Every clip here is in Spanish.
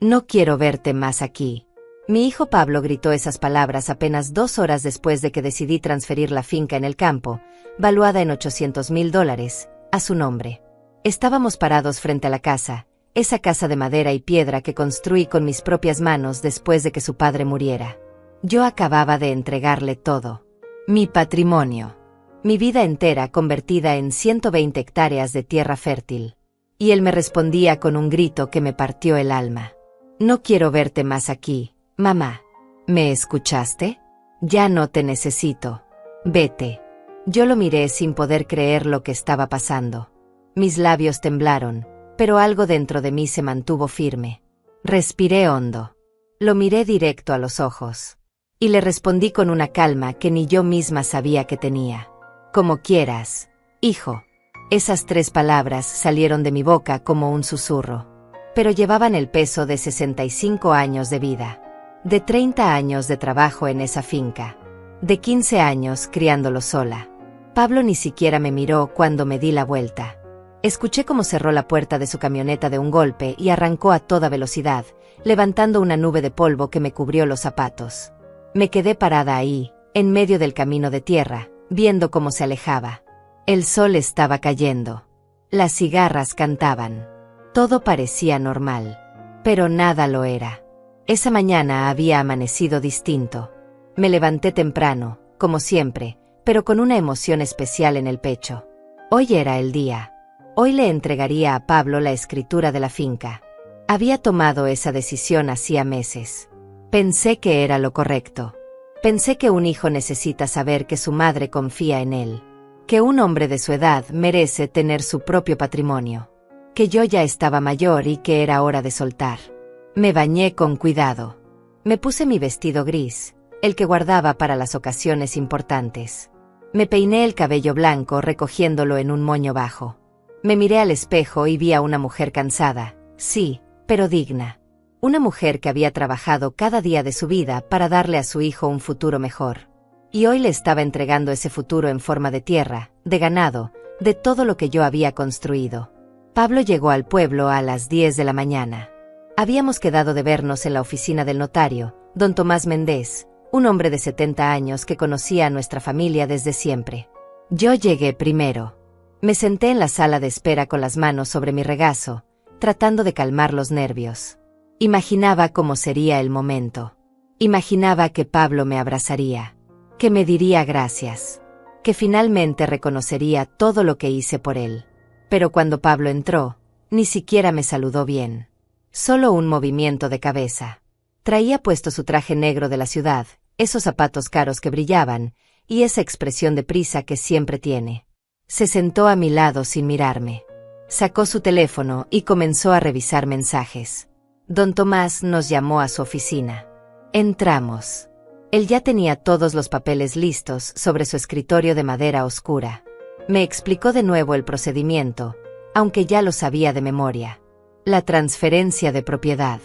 No quiero verte más aquí. Mi hijo Pablo gritó esas palabras apenas 2 horas después de que decidí transferir la finca en el campo, valuada en $800,000, a su nombre. Estábamos parados frente a la casa, esa casa de madera y piedra que construí con mis propias manos después de que su padre muriera. Yo acababa de entregarle todo. Mi patrimonio. Mi vida entera convertida en 120 hectáreas de tierra fértil. Y él me respondía con un grito que me partió el alma. No quiero verte más aquí, mamá. ¿Me escuchaste? Ya no te necesito. Vete. Yo lo miré sin poder creer lo que estaba pasando. Mis labios temblaron, pero algo dentro de mí se mantuvo firme. Respiré hondo. Lo miré directo a los ojos. Y le respondí con una calma que ni yo misma sabía que tenía. Como quieras, hijo. Esas 3 palabras salieron de mi boca como un susurro. Pero llevaban el peso de 65 años de vida. De 30 años de trabajo en esa finca. De 15 años criándolo sola. Pablo ni siquiera me miró cuando me di la vuelta. Escuché cómo cerró la puerta de su camioneta de un golpe y arrancó a toda velocidad, levantando una nube de polvo que me cubrió los zapatos. Me quedé parada ahí, en medio del camino de tierra, viendo cómo se alejaba. El sol estaba cayendo. Las cigarras cantaban. Todo parecía normal. Pero nada lo era. Esa mañana había amanecido distinto. Me levanté temprano, como siempre, pero con una emoción especial en el pecho. Hoy era el día. Hoy le entregaría a Pablo la escritura de la finca. Había tomado esa decisión hacía meses. Pensé que era lo correcto. Pensé que un hijo necesita saber que su madre confía en él. Que un hombre de su edad merece tener su propio patrimonio. Que yo ya estaba mayor y que era hora de soltar. Me bañé con cuidado. Me puse mi vestido gris, el que guardaba para las ocasiones importantes. Me peiné el cabello blanco recogiéndolo en un moño bajo. Me miré al espejo y vi a una mujer cansada, sí, pero digna. Una mujer que había trabajado cada día de su vida para darle a su hijo un futuro mejor. Y hoy le estaba entregando ese futuro en forma de tierra, de ganado, de todo lo que yo había construido. Pablo llegó al pueblo a las 10 de la mañana. Habíamos quedado de vernos en la oficina del notario, don Tomás Méndez, un hombre de 70 años que conocía a nuestra familia desde siempre. Yo llegué primero. Me senté en la sala de espera con las manos sobre mi regazo, tratando de calmar los nervios. Imaginaba cómo sería el momento. Imaginaba que Pablo me abrazaría, que me diría gracias, que finalmente reconocería todo lo que hice por él. Pero cuando Pablo entró, ni siquiera me saludó bien. Solo un movimiento de cabeza. Traía puesto su traje negro de la ciudad, esos zapatos caros que brillaban, y esa expresión de prisa que siempre tiene. Se sentó a mi lado sin mirarme. Sacó su teléfono y comenzó a revisar mensajes. Don Tomás nos llamó a su oficina. Entramos. Él ya tenía todos los papeles listos sobre su escritorio de madera oscura. Me explicó de nuevo el procedimiento, aunque ya lo sabía de memoria. La transferencia de propiedad.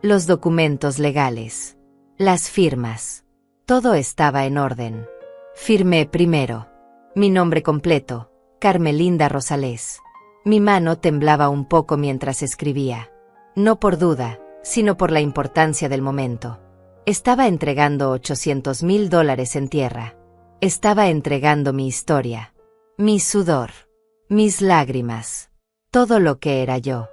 Los documentos legales. Las firmas. Todo estaba en orden. Firmé primero. Mi nombre completo, Carmelinda Rosales. Mi mano temblaba un poco mientras escribía. No por duda, sino por la importancia del momento. Estaba entregando $800,000 en tierra. Estaba entregando mi historia. Mi sudor. Mis lágrimas. Todo lo que era yo.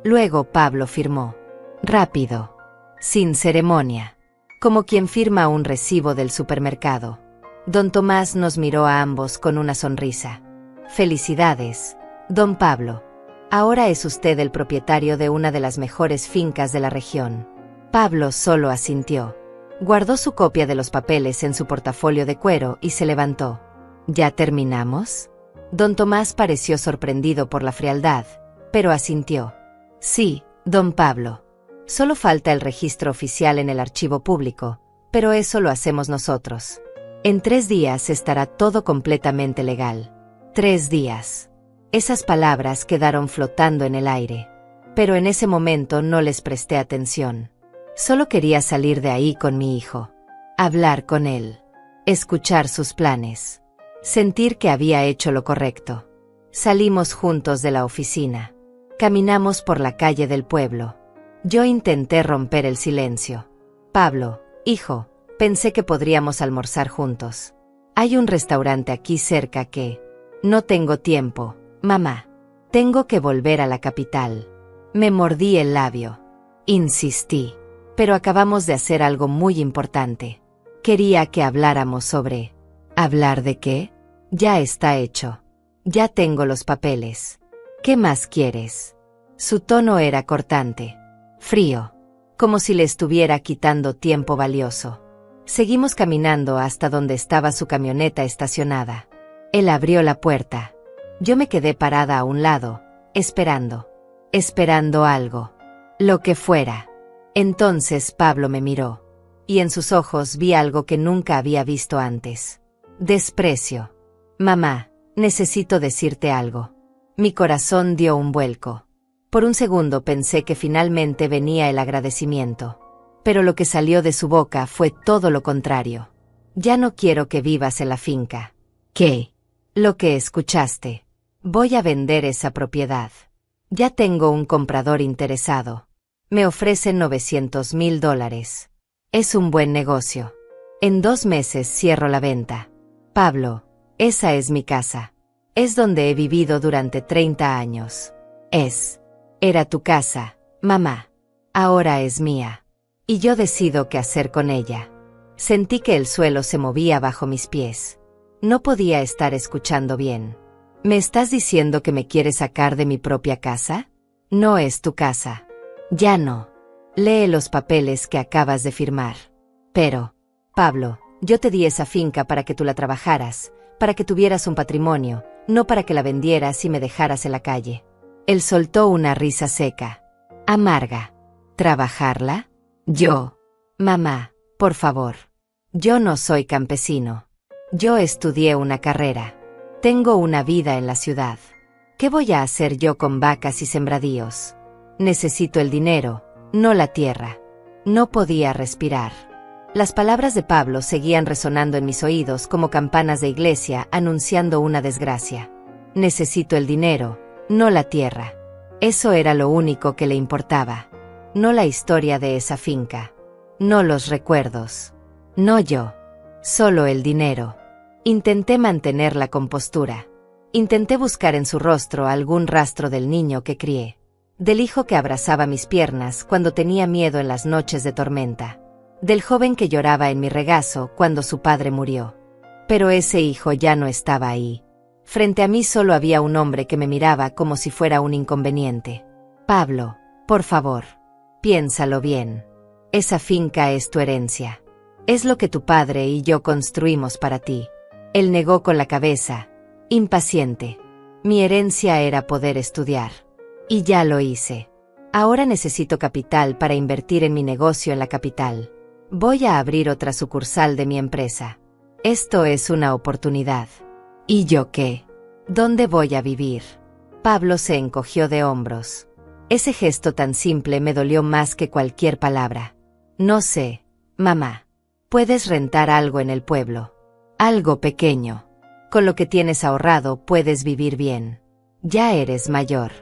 Luego Pablo firmó. Rápido. Sin ceremonia. Como quien firma un recibo del supermercado. Don Tomás nos miró a ambos con una sonrisa. Felicidades, don Pablo. Ahora es usted el propietario de una de las mejores fincas de la región. Pablo solo asintió. Guardó su copia de los papeles en su portafolio de cuero y se levantó. ¿Ya terminamos? Don Tomás pareció sorprendido por la frialdad, pero asintió. Sí, don Pablo. Solo falta el registro oficial en el archivo público, pero eso lo hacemos nosotros. En 3 días estará todo completamente legal. 3 días. Esas palabras quedaron flotando en el aire. Pero en ese momento no les presté atención. Solo quería salir de ahí con mi hijo. Hablar con él. Escuchar sus planes. Sentir que había hecho lo correcto. Salimos juntos de la oficina. Caminamos por la calle del pueblo. Yo intenté romper el silencio. Pablo, hijo, pensé que podríamos almorzar juntos. Hay un restaurante aquí cerca que... No tengo tiempo, mamá. Tengo que volver a la capital. Me mordí el labio. Insistí. Pero acabamos de hacer algo muy importante. Quería que habláramos sobre... ¿Hablar de qué? Ya está hecho. Ya tengo los papeles. ¿Qué más quieres? Su tono era cortante. Frío. Como si le estuviera quitando tiempo valioso. Seguimos caminando hasta donde estaba su camioneta estacionada. Él abrió la puerta. Yo me quedé parada a un lado, esperando. Esperando algo. Lo que fuera. Entonces Pablo me miró. Y en sus ojos vi algo que nunca había visto antes. Desprecio. Mamá, necesito decirte algo. Mi corazón dio un vuelco. Por un segundo pensé que finalmente venía el agradecimiento. Pero lo que salió de su boca fue todo lo contrario. Ya no quiero que vivas en la finca. ¿Qué? Lo que escuchaste. Voy a vender esa propiedad. Ya tengo un comprador interesado. Me ofrecen $900,000. Es un buen negocio. En 2 meses cierro la venta. Pablo, esa es mi casa. Es donde he vivido durante 30 años. Era tu casa, mamá. Ahora es mía. Y yo decido qué hacer con ella. Sentí que el suelo se movía bajo mis pies. No podía estar escuchando bien. ¿Me estás diciendo que me quieres sacar de mi propia casa? No es tu casa. Ya no. Lee los papeles que acabas de firmar. Pero, Pablo, yo te di esa finca para que tú la trabajaras, para que tuvieras un patrimonio, no para que la vendieras y me dejaras en la calle. Él soltó una risa seca. Amarga. ¿Trabajarla? Yo. Mamá, por favor. Yo no soy campesino. Yo estudié una carrera. Tengo una vida en la ciudad. ¿Qué voy a hacer yo con vacas y sembradíos? Necesito el dinero, no la tierra. No podía respirar. Las palabras de Pablo seguían resonando en mis oídos como campanas de iglesia anunciando una desgracia. Necesito el dinero, no la tierra. Eso era lo único que le importaba. No la historia de esa finca. No los recuerdos. No yo. Solo el dinero. Intenté mantener la compostura. Intenté buscar en su rostro algún rastro del niño que crié. Del hijo que abrazaba mis piernas cuando tenía miedo en las noches de tormenta. Del joven que lloraba en mi regazo cuando su padre murió. Pero ese hijo ya no estaba ahí. Frente a mí solo había un hombre que me miraba como si fuera un inconveniente. Pablo, por favor, piénsalo bien. Esa finca es tu herencia. Es lo que tu padre y yo construimos para ti. Él negó con la cabeza, impaciente. Mi herencia era poder estudiar. Y ya lo hice. Ahora necesito capital para invertir en mi negocio en la capital. Voy a abrir otra sucursal de mi empresa. Esto es una oportunidad. ¿Y yo qué? ¿Dónde voy a vivir? Pablo se encogió de hombros. Ese gesto tan simple me dolió más que cualquier palabra. No sé, mamá. Puedes rentar algo en el pueblo. Algo pequeño. Con lo que tienes ahorrado puedes vivir bien. Ya eres mayor.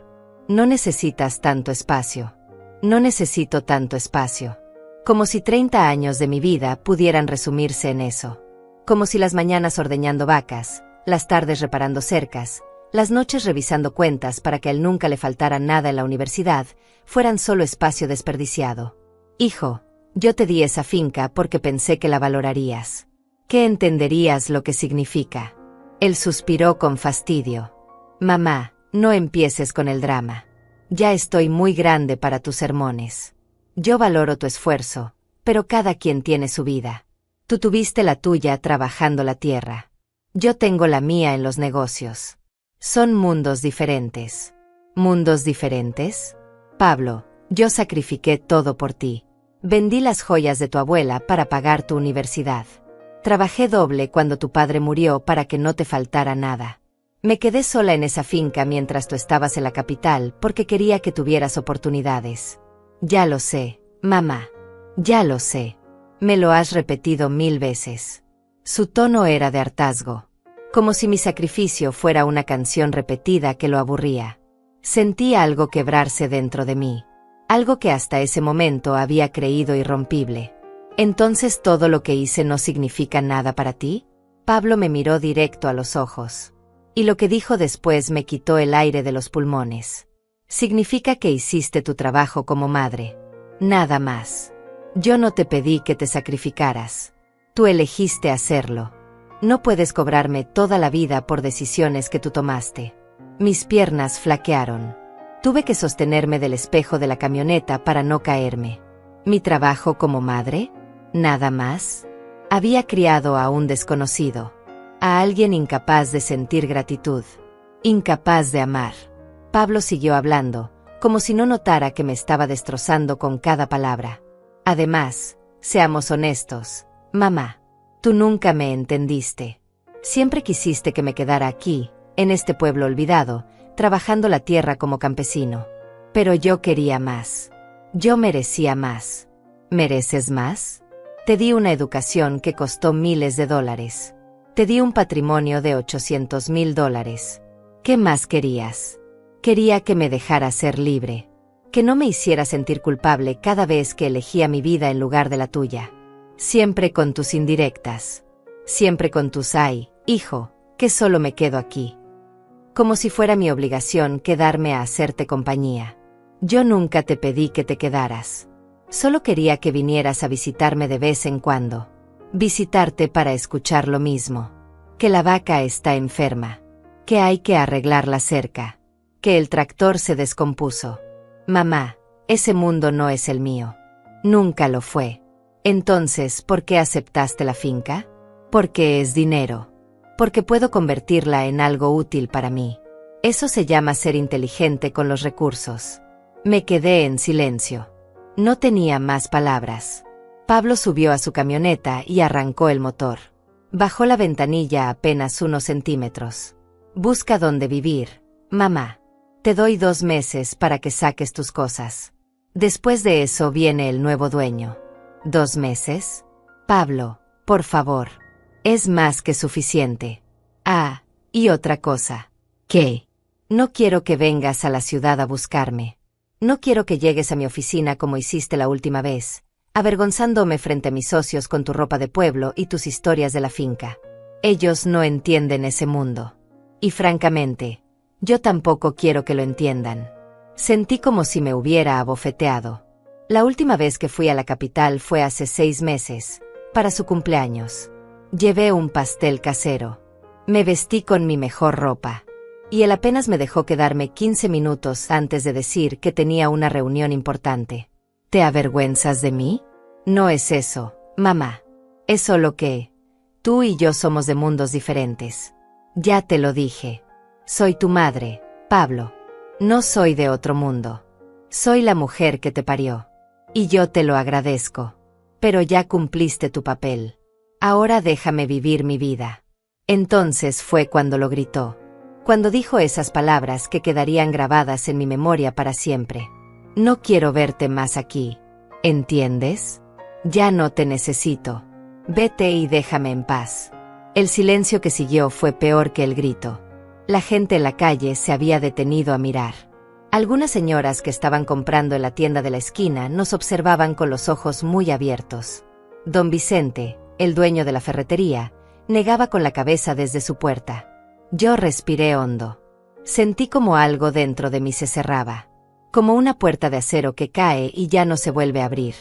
No necesitas tanto espacio. No necesito tanto espacio. Como si 30 años de mi vida pudieran resumirse en eso. Como si las mañanas ordeñando vacas, las tardes reparando cercas, las noches revisando cuentas para que a él nunca le faltara nada en la universidad, fueran solo espacio desperdiciado. Hijo, yo te di esa finca porque pensé que la valorarías. Que entenderías lo que significa. Él suspiró con fastidio. Mamá, no empieces con el drama. Ya estoy muy grande para tus sermones. Yo valoro tu esfuerzo, pero cada quien tiene su vida. Tú tuviste la tuya trabajando la tierra. Yo tengo la mía en los negocios. Son mundos diferentes. ¿Mundos diferentes? Pablo, yo sacrifiqué todo por ti. Vendí las joyas de tu abuela para pagar tu universidad. Trabajé doble cuando tu padre murió para que no te faltara nada. Me quedé sola en esa finca mientras tú estabas en la capital porque quería que tuvieras oportunidades. Ya lo sé, mamá. Ya lo sé. Me lo has repetido 1000 veces. Su tono era de hartazgo. Como si mi sacrificio fuera una canción repetida que lo aburría. Sentí algo quebrarse dentro de mí. algo que hasta ese momento había creído irrompible. ¿Entonces todo lo que hice no significa nada para ti? Pablo me miró directo a los ojos. Y lo que dijo después me quitó el aire de los pulmones. Significa que hiciste tu trabajo como madre. Nada más. Yo no te pedí que te sacrificaras. Tú elegiste hacerlo. No puedes cobrarme toda la vida por decisiones que tú tomaste. Mis piernas flaquearon. Tuve que sostenerme del espejo de la camioneta para no caerme. ¿Mi trabajo como madre? ¿Nada más? Había criado a un desconocido. A alguien incapaz de sentir gratitud. Incapaz de amar. Pablo siguió hablando, como si no notara que me estaba destrozando con cada palabra. Además, seamos honestos, mamá. Tú nunca me entendiste. Siempre quisiste que me quedara aquí, en este pueblo olvidado, trabajando la tierra como campesino. Pero yo quería más. Yo merecía más. ¿Mereces más? Te di una educación que costó miles de dólares. Te di un patrimonio de $800,000. ¿Qué más querías? Quería que me dejara ser libre. Que no me hiciera sentir culpable cada vez que elegía mi vida en lugar de la tuya. Siempre con tus indirectas. Siempre con tus ay, hijo, que solo me quedo aquí. Como si fuera mi obligación quedarme a hacerte compañía. Yo nunca te pedí que te quedaras. Solo quería que vinieras a visitarme de vez en cuando. Visitarte para escuchar lo mismo. Que la vaca está enferma. Que hay que arreglar la cerca. Que el tractor se descompuso. Mamá, ese mundo no es el mío. Nunca lo fue. Entonces, ¿por qué aceptaste la finca? Porque es dinero. Porque puedo convertirla en algo útil para mí. Eso se llama ser inteligente con los recursos. Me quedé en silencio. No tenía más palabras. Pablo subió a su camioneta y arrancó el motor. Bajó la ventanilla apenas unos centímetros. Busca dónde vivir, mamá. Te doy 2 meses para que saques tus cosas. Después de eso viene el nuevo dueño. ¿2 meses? Pablo, por favor. Es más que suficiente. Ah, y otra cosa. ¿Qué? No quiero que vengas a la ciudad a buscarme. No quiero que llegues a mi oficina como hiciste la última vez, avergonzándome frente a mis socios con tu ropa de pueblo y tus historias de la finca. Ellos no entienden ese mundo. Y francamente, yo tampoco quiero que lo entiendan. Sentí como si me hubiera abofeteado. La última vez que fui a la capital fue hace 6 meses, para su cumpleaños. Llevé un pastel casero. Me vestí con mi mejor ropa. Y él apenas me dejó quedarme 15 minutos antes de decir que tenía una reunión importante. ¿Te avergüenzas de mí? No es eso, mamá. Es solo que tú y yo somos de mundos diferentes. Ya te lo dije. Soy tu madre, Pablo. No soy de otro mundo. Soy la mujer que te parió. Y yo te lo agradezco. Pero ya cumpliste tu papel. Ahora déjame vivir mi vida. Entonces fue cuando lo gritó. Cuando dijo esas palabras que quedarían grabadas en mi memoria para siempre. No quiero verte más aquí. ¿Entiendes? Ya no te necesito. Vete y déjame en paz. El silencio que siguió fue peor que el grito. La gente en la calle se había detenido a mirar. Algunas señoras que estaban comprando en la tienda de la esquina nos observaban con los ojos muy abiertos. Don Vicente, el dueño de la ferretería, negaba con la cabeza desde su puerta. Yo respiré hondo. Sentí como algo dentro de mí se cerraba. Como una puerta de acero que cae y ya no se vuelve a abrir.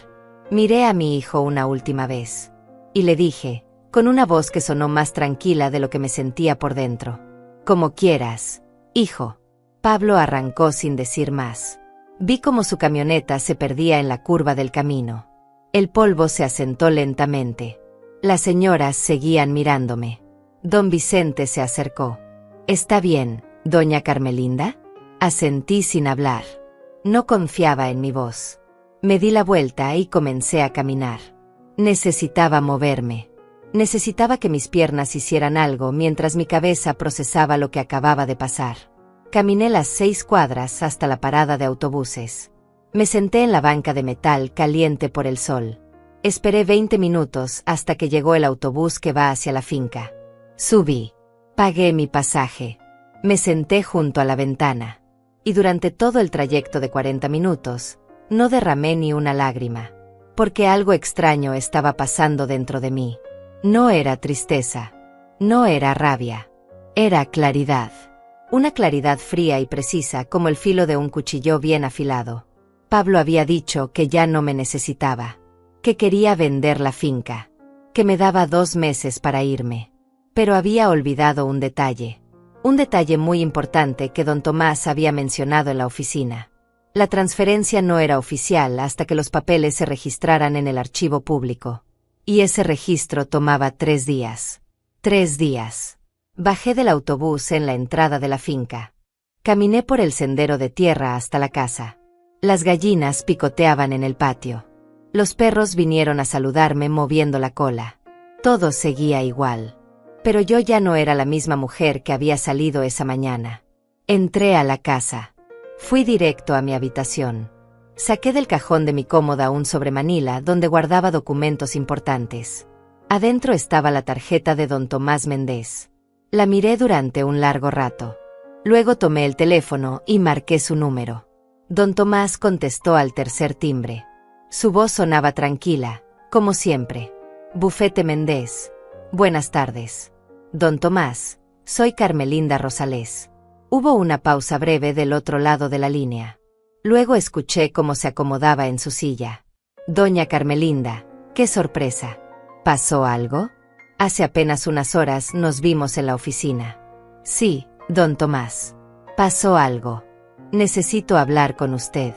Miré a mi hijo una última vez. Y le dije, con una voz que sonó más tranquila de lo que me sentía por dentro. Como quieras, hijo. Pablo arrancó sin decir más. Vi como su camioneta se perdía en la curva del camino. El polvo se asentó lentamente. Las señoras seguían mirándome. Don Vicente se acercó. ¿Está bien, doña Carmelinda? Asentí sin hablar. No confiaba en mi voz. Me di la vuelta y comencé a caminar. Necesitaba moverme. Necesitaba que mis piernas hicieran algo mientras mi cabeza procesaba lo que acababa de pasar. Caminé las 6 cuadras hasta la parada de autobuses. Me senté en la banca de metal caliente por el sol. Esperé 20 minutos hasta que llegó el autobús que va hacia la finca. Subí. Pagué mi pasaje. Me senté junto a la ventana. Y durante todo el trayecto de 40 minutos, No derramé ni una lágrima, porque algo extraño estaba pasando dentro de mí. No era tristeza, no era rabia, era claridad. Una claridad fría y precisa como el filo de un cuchillo bien afilado. Pablo había dicho que ya no me necesitaba, que quería vender la finca, que me daba 2 meses para irme. Pero había olvidado un detalle muy importante que don Tomás había mencionado en la oficina. La transferencia no era oficial hasta que los papeles se registraran en el archivo público. Y ese registro tomaba 3 días. 3 días. Bajé del autobús en la entrada de la finca. Caminé por el sendero de tierra hasta la casa. Las gallinas picoteaban en el patio. Los perros vinieron a saludarme moviendo la cola. Todo seguía igual. Pero yo ya no era la misma mujer que había salido esa mañana. Entré a la casa. Fui directo a mi habitación. Saqué del cajón de mi cómoda un sobremanila donde guardaba documentos importantes. Adentro estaba la tarjeta de don Tomás Méndez. La miré durante un largo rato. Luego tomé el teléfono y marqué su número. Don Tomás contestó al tercer timbre. Su voz sonaba tranquila, como siempre. Bufete Méndez. Buenas tardes. Don Tomás, soy Carmelinda Rosales. Hubo una pausa breve del otro lado de la línea. Luego escuché cómo se acomodaba en su silla. Doña Carmelinda, qué sorpresa. ¿Pasó algo? Hace apenas unas horas nos vimos en la oficina. Sí, don Tomás. Pasó algo. Necesito hablar con usted.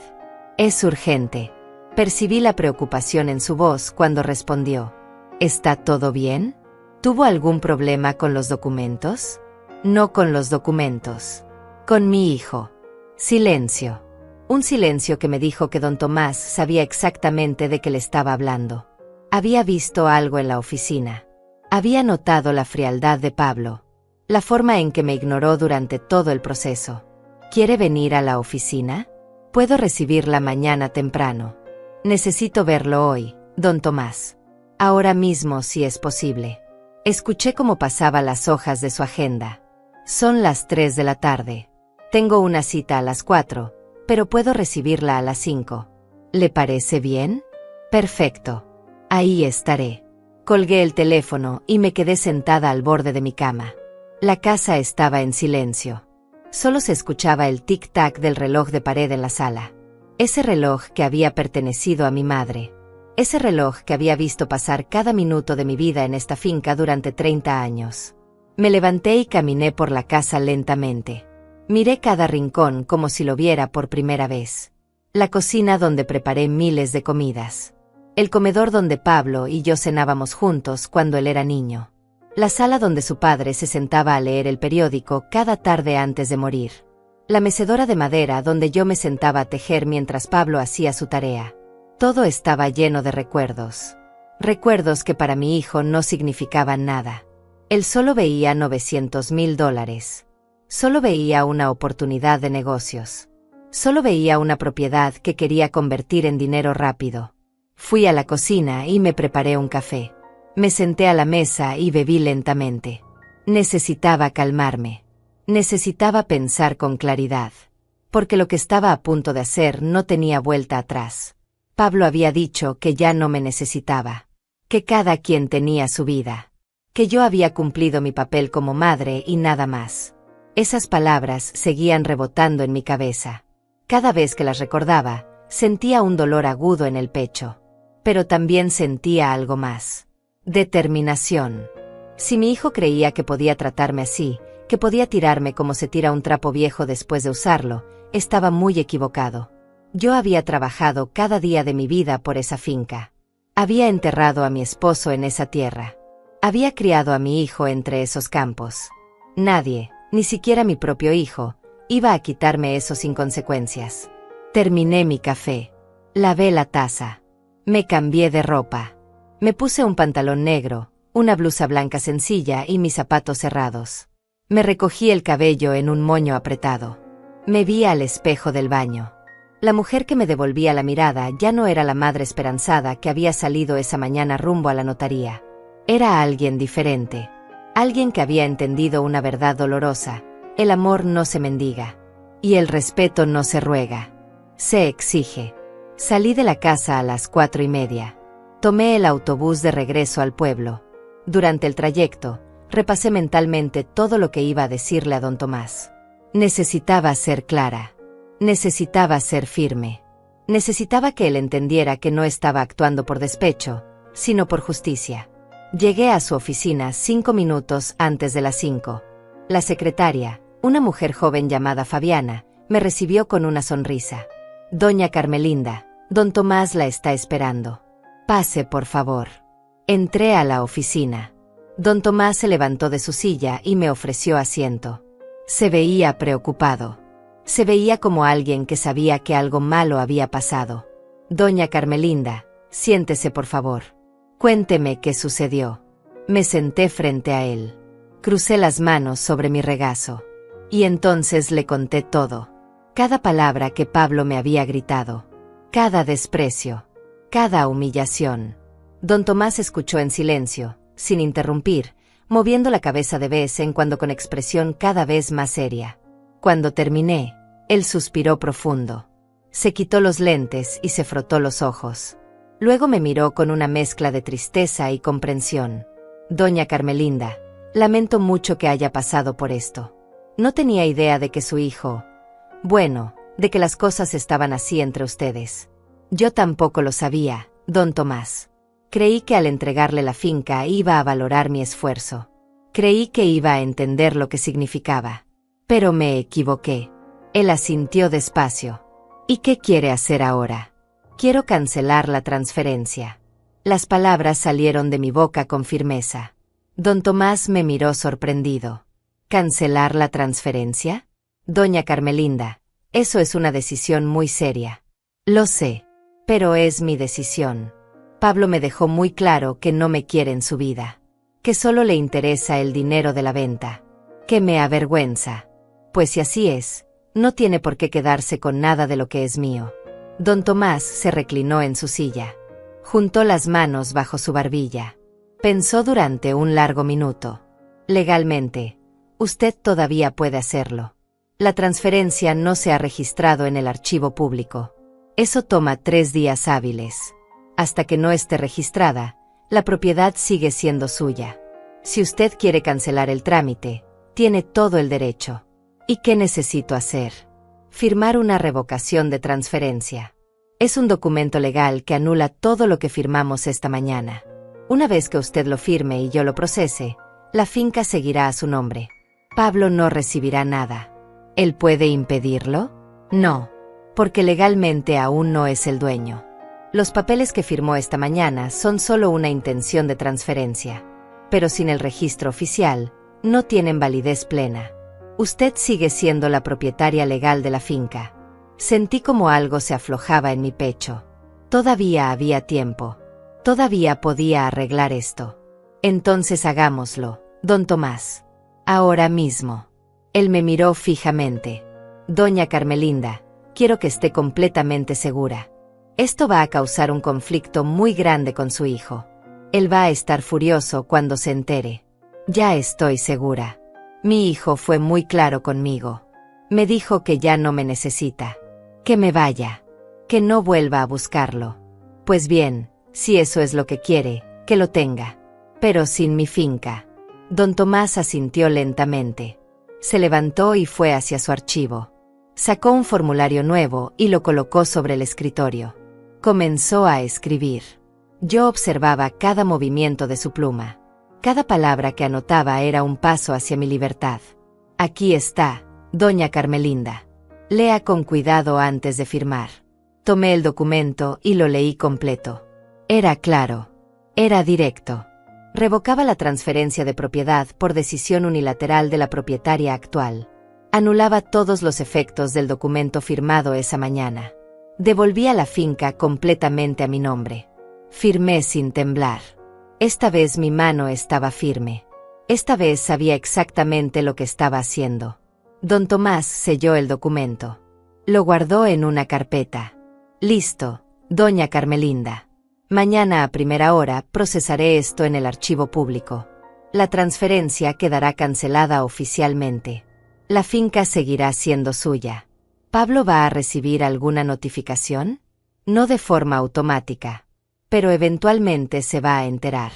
Es urgente. Percibí la preocupación en su voz cuando respondió. ¿Está todo bien? ¿Tuvo algún problema con los documentos? No con los documentos. Con mi hijo. Silencio. Un silencio que me dijo que don Tomás sabía exactamente de qué le estaba hablando. Había visto algo en la oficina. Había notado la frialdad de Pablo. La forma en que me ignoró durante todo el proceso. ¿Quiere venir a la oficina? Puedo recibirla mañana temprano. Necesito verlo hoy, don Tomás. Ahora mismo si es posible. Escuché cómo pasaba las hojas de su agenda. Son las 3 de la tarde. Tengo una cita a las 4, pero puedo recibirla a las 5. ¿Le parece bien? Perfecto. Ahí estaré. Colgué el teléfono y me quedé sentada al borde de mi cama. La casa estaba en silencio. Solo se escuchaba el tic-tac del reloj de pared en la sala. Ese reloj que había pertenecido a mi madre. Ese reloj que había visto pasar cada minuto de mi vida en esta finca durante 30 años. Me levanté y caminé por la casa lentamente. Miré cada rincón como si lo viera por primera vez. La cocina donde preparé miles de comidas. El comedor donde Pablo y yo cenábamos juntos cuando él era niño. La sala donde su padre se sentaba a leer el periódico cada tarde antes de morir. La mecedora de madera donde yo me sentaba a tejer mientras Pablo hacía su tarea. Todo estaba lleno de recuerdos. Recuerdos que para mi hijo no significaban nada. Él solo veía $900,000. Solo veía una oportunidad de negocios. Solo veía una propiedad que quería convertir en dinero rápido. Fui a la cocina y me preparé un café. Me senté a la mesa y bebí lentamente. Necesitaba calmarme. Necesitaba pensar con claridad. Porque lo que estaba a punto de hacer no tenía vuelta atrás. Pablo había dicho que ya no me necesitaba. Que cada quien tenía su vida. Que yo había cumplido mi papel como madre y nada más. Esas palabras seguían rebotando en mi cabeza. Cada vez que las recordaba, sentía un dolor agudo en el pecho. Pero también sentía algo más. Determinación. Si mi hijo creía que podía tratarme así, que podía tirarme como se tira un trapo viejo después de usarlo, estaba muy equivocado. Yo había trabajado cada día de mi vida por esa finca. Había enterrado a mi esposo en esa tierra. Había criado a mi hijo entre esos campos. Nadie, ni siquiera mi propio hijo, iba a quitarme eso sin consecuencias. Terminé mi café. Lavé la taza. Me cambié de ropa. Me puse un pantalón negro, una blusa blanca sencilla y mis zapatos cerrados. Me recogí el cabello en un moño apretado. Me vi al espejo del baño. La mujer que me devolvía la mirada ya no era la madre esperanzada que había salido esa mañana rumbo a la notaría. Era alguien diferente. Alguien que había entendido una verdad dolorosa. El amor no se mendiga. Y el respeto no se ruega. Se exige. Salí de la casa a las 4:30. Tomé el autobús de regreso al pueblo. Durante el trayecto, repasé mentalmente todo lo que iba a decirle a don Tomás. Necesitaba ser clara. Necesitaba ser firme. Necesitaba que él entendiera que no estaba actuando por despecho, sino por justicia. Llegué a su oficina 5 minutos antes de las 5. La secretaria, una mujer joven llamada Fabiana, me recibió con una sonrisa. Doña Carmelinda, don Tomás la está esperando. Pase, por favor. Entré a la oficina. Don Tomás se levantó de su silla y me ofreció asiento. Se veía preocupado. Se veía como alguien que sabía que algo malo había pasado. Doña Carmelinda, siéntese, por favor. Cuénteme qué sucedió. Me senté frente a él. Crucé las manos sobre mi regazo. Y entonces le conté todo. Cada palabra que Pablo me había gritado. Cada desprecio. Cada humillación. Don Tomás escuchó en silencio, sin interrumpir, moviendo la cabeza de vez en cuando con expresión cada vez más seria. Cuando terminé, él suspiró profundo. Se quitó los lentes y se frotó los ojos. Luego me miró con una mezcla de tristeza y comprensión. Doña Carmelinda, lamento mucho que haya pasado por esto. No tenía idea de que su hijo... Bueno, de que las cosas estaban así entre ustedes. Yo tampoco lo sabía, don Tomás. Creí que al entregarle la finca iba a valorar mi esfuerzo. Creí que iba a entender lo que significaba. Pero me equivoqué. Él asintió despacio. ¿Y qué quiere hacer ahora? Quiero cancelar la transferencia. Las palabras salieron de mi boca con firmeza. Don Tomás me miró sorprendido. ¿Cancelar la transferencia? Doña Carmelinda, eso es una decisión muy seria. Lo sé, pero es mi decisión. Pablo me dejó muy claro que no me quiere en su vida. Que solo le interesa el dinero de la venta. Que me avergüenza. Pues si así es, no tiene por qué quedarse con nada de lo que es mío. Don Tomás se reclinó en su silla. Juntó las manos bajo su barbilla. Pensó durante un largo minuto. Legalmente, usted todavía puede hacerlo. La transferencia no se ha registrado en el archivo público. Eso toma 3 días hábiles. Hasta que no esté registrada, la propiedad sigue siendo suya. Si usted quiere cancelar el trámite, tiene todo el derecho. ¿Y qué necesito hacer? Firmar una revocación de transferencia. Es un documento legal que anula todo lo que firmamos esta mañana. Una vez que usted lo firme y yo lo procese, la finca seguirá a su nombre. Pablo no recibirá nada. ¿Él puede impedirlo? No, porque legalmente aún no es el dueño. Los papeles que firmó esta mañana son solo una intención de transferencia. Pero sin el registro oficial, no tienen validez plena. Usted sigue siendo la propietaria legal de la finca. Sentí como algo se aflojaba en mi pecho. Todavía había tiempo. Todavía podía arreglar esto. Entonces hagámoslo, don Tomás. Ahora mismo. Él me miró fijamente. Doña Carmelinda, quiero que esté completamente segura. Esto va a causar un conflicto muy grande con su hijo. Él va a estar furioso cuando se entere. Ya estoy segura. Mi hijo fue muy claro conmigo. Me dijo que ya no me necesita. Que me vaya. Que no vuelva a buscarlo. Pues bien, si eso es lo que quiere, que lo tenga. Pero sin mi finca. Don Tomás asintió lentamente. Se levantó y fue hacia su archivo. Sacó un formulario nuevo y lo colocó sobre el escritorio. Comenzó a escribir. Yo observaba cada movimiento de su pluma. Cada palabra que anotaba era un paso hacia mi libertad. Aquí está, doña Carmelinda. Lea con cuidado antes de firmar. Tomé el documento y lo leí completo. Era claro. Era directo. Revocaba la transferencia de propiedad por decisión unilateral de la propietaria actual. Anulaba todos los efectos del documento firmado esa mañana. Devolvía la finca completamente a mi nombre. Firmé sin temblar. Esta vez mi mano estaba firme. Esta vez sabía exactamente lo que estaba haciendo. Don Tomás selló el documento. Lo guardó en una carpeta. Listo, doña Carmelinda. Mañana a primera hora procesaré esto en el archivo público. La transferencia quedará cancelada oficialmente. La finca seguirá siendo suya. ¿Pablo va a recibir alguna notificación? No de forma automática. Pero eventualmente se va a enterar.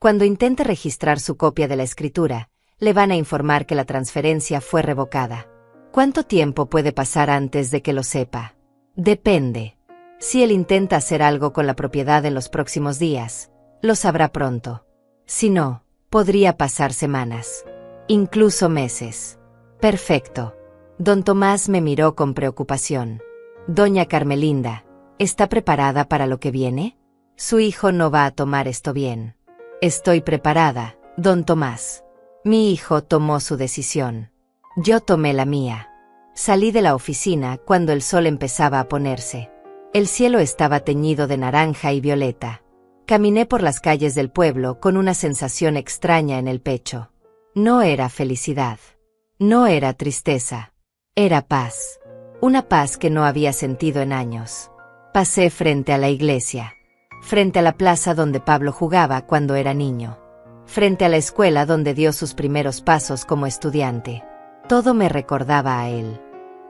Cuando intente registrar su copia de la escritura, le van a informar que la transferencia fue revocada. ¿Cuánto tiempo puede pasar antes de que lo sepa? Depende. Si él intenta hacer algo con la propiedad en los próximos días, lo sabrá pronto. Si no, podría pasar semanas. Incluso meses. Perfecto. Don Tomás me miró con preocupación. Doña Carmelinda, ¿está preparada para lo que viene? Su hijo no va a tomar esto bien. Estoy preparada, don Tomás. Mi hijo tomó su decisión. Yo tomé la mía. Salí de la oficina cuando el sol empezaba a ponerse. El cielo estaba teñido de naranja y violeta. Caminé por las calles del pueblo con una sensación extraña en el pecho. No era felicidad. No era tristeza. Era paz. Una paz que no había sentido en años. Pasé frente a la iglesia. Frente a la plaza donde Pablo jugaba cuando era niño. Frente a la escuela donde dio sus primeros pasos como estudiante. Todo me recordaba a él.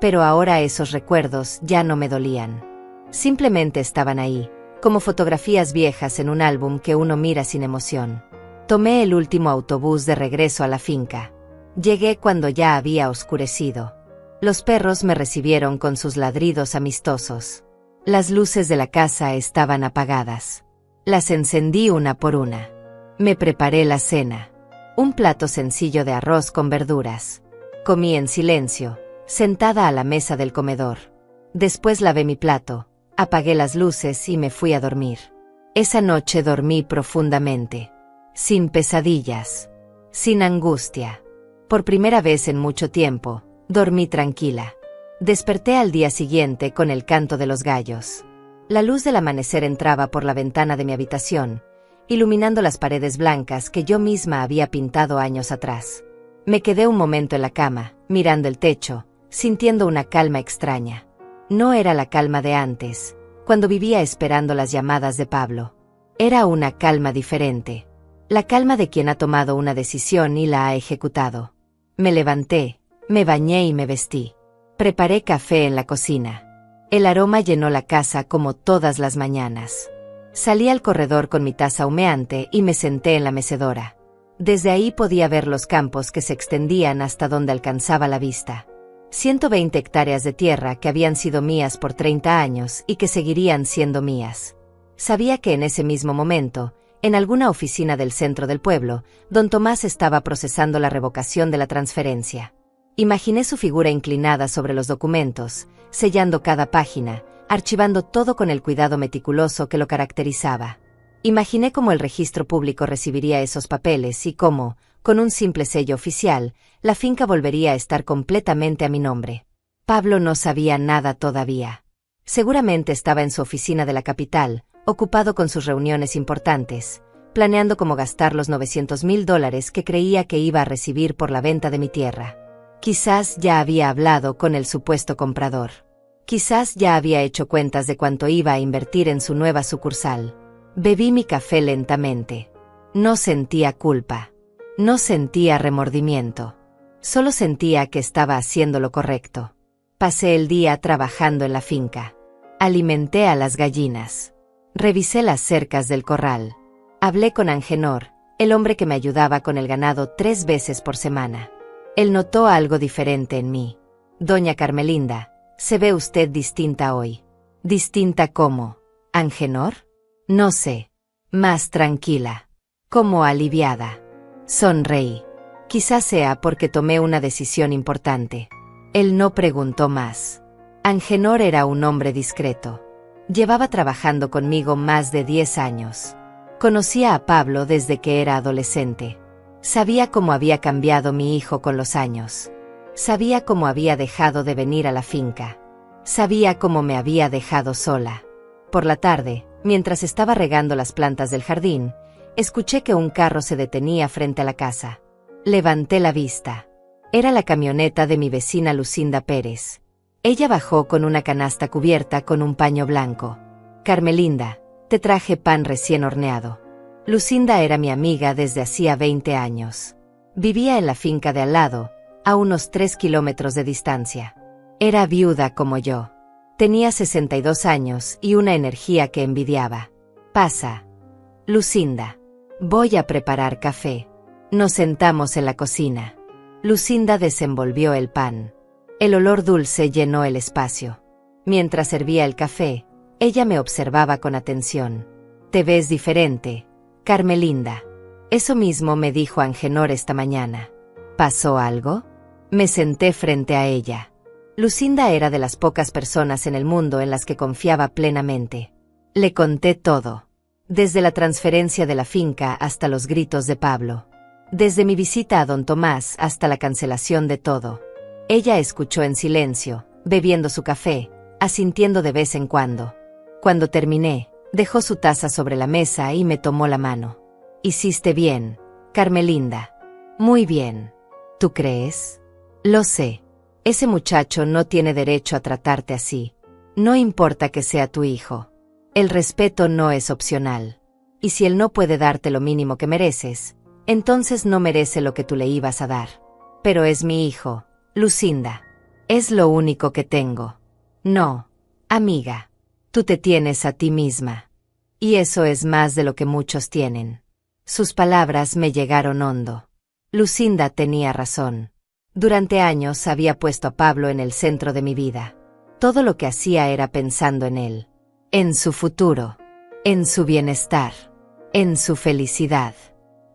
Pero ahora esos recuerdos ya no me dolían. Simplemente estaban ahí, como fotografías viejas en un álbum que uno mira sin emoción. Tomé el último autobús de regreso a la finca. Llegué cuando ya había oscurecido. Los perros me recibieron con sus ladridos amistosos. Las luces de la casa estaban apagadas. Las encendí una por una. Me preparé la cena. Un plato sencillo de arroz con verduras. Comí en silencio, sentada a la mesa del comedor. Después lavé mi plato, apagué las luces y me fui a dormir. Esa noche dormí profundamente. Sin pesadillas. Sin angustia. Por primera vez en mucho tiempo, dormí tranquila. Desperté al día siguiente con el canto de los gallos. La luz del amanecer entraba por la ventana de mi habitación, iluminando las paredes blancas que yo misma había pintado años atrás. Me quedé un momento en la cama, mirando el techo, sintiendo una calma extraña. No era la calma de antes, cuando vivía esperando las llamadas de Pablo. Era una calma diferente. La calma de quien ha tomado una decisión y la ha ejecutado. Me levanté, me bañé y me vestí. Preparé café en la cocina. El aroma llenó la casa como todas las mañanas. Salí al corredor con mi taza humeante y me senté en la mecedora. Desde ahí podía ver los campos que se extendían hasta donde alcanzaba la vista. 120 hectáreas de tierra que habían sido mías por 30 años y que seguirían siendo mías. Sabía que en ese mismo momento, en alguna oficina del centro del pueblo, don Tomás estaba procesando la revocación de la transferencia. Imaginé su figura inclinada sobre los documentos, sellando cada página, archivando todo con el cuidado meticuloso que lo caracterizaba. Imaginé cómo el registro público recibiría esos papeles y cómo, con un simple sello oficial, la finca volvería a estar completamente a mi nombre. Pablo no sabía nada todavía. Seguramente estaba en su oficina de la capital, ocupado con sus reuniones importantes, planeando cómo gastar los $900,000 que creía que iba a recibir por la venta de mi tierra. Quizás ya había hablado con el supuesto comprador. Quizás ya había hecho cuentas de cuánto iba a invertir en su nueva sucursal. Bebí mi café lentamente. No sentía culpa. No sentía remordimiento. Solo sentía que estaba haciendo lo correcto. Pasé el día trabajando en la finca. Alimenté a las gallinas. Revisé las cercas del corral. Hablé con Angenor, el hombre que me ayudaba con el ganado 3 veces por semana. Él notó algo diferente en mí. Doña Carmelinda, se ve usted distinta hoy. ¿Distinta cómo? ¿Angenor? No sé. Más tranquila. Como aliviada. Sonreí. Quizás sea porque tomé una decisión importante. Él no preguntó más. Angenor era un hombre discreto. Llevaba trabajando conmigo más de 10 años. Conocía a Pablo desde que era adolescente. Sabía cómo había cambiado mi hijo con los años. Sabía cómo había dejado de venir a la finca. Sabía cómo me había dejado sola. Por la tarde, mientras estaba regando las plantas del jardín, escuché que un carro se detenía frente a la casa. Levanté la vista. Era la camioneta de mi vecina Lucinda Pérez. Ella bajó con una canasta cubierta con un paño blanco. Carmelinda, te traje pan recién horneado. Lucinda era mi amiga desde hacía 20 años. Vivía en la finca de al lado, a unos 3 kilómetros de distancia. Era viuda como yo. Tenía 62 años y una energía que envidiaba. Pasa, Lucinda. Voy a preparar café. Nos sentamos en la cocina. Lucinda desenvolvió el pan. El olor dulce llenó el espacio. Mientras servía el café, ella me observaba con atención. Te ves diferente, Carmelinda. Eso mismo me dijo Angenor esta mañana. ¿Pasó algo? Me senté frente a ella. Lucinda era de las pocas personas en el mundo en las que confiaba plenamente. Le conté todo. Desde la transferencia de la finca hasta los gritos de Pablo. Desde mi visita a don Tomás hasta la cancelación de todo. Ella escuchó en silencio, bebiendo su café, asintiendo de vez en cuando. Cuando terminé, dejó su taza sobre la mesa y me tomó la mano. Hiciste bien, Carmelinda. Muy bien. ¿Tú crees? Lo sé. Ese muchacho no tiene derecho a tratarte así. No importa que sea tu hijo. El respeto no es opcional. Y si él no puede darte lo mínimo que mereces, entonces no merece lo que tú le ibas a dar. Pero es mi hijo, Lucinda. Es lo único que tengo. No, amiga. Tú te tienes a ti misma. Y eso es más de lo que muchos tienen. Sus palabras me llegaron hondo. Lucinda tenía razón. Durante años había puesto a Pablo en el centro de mi vida. Todo lo que hacía era pensando en él. En su futuro. En su bienestar. En su felicidad.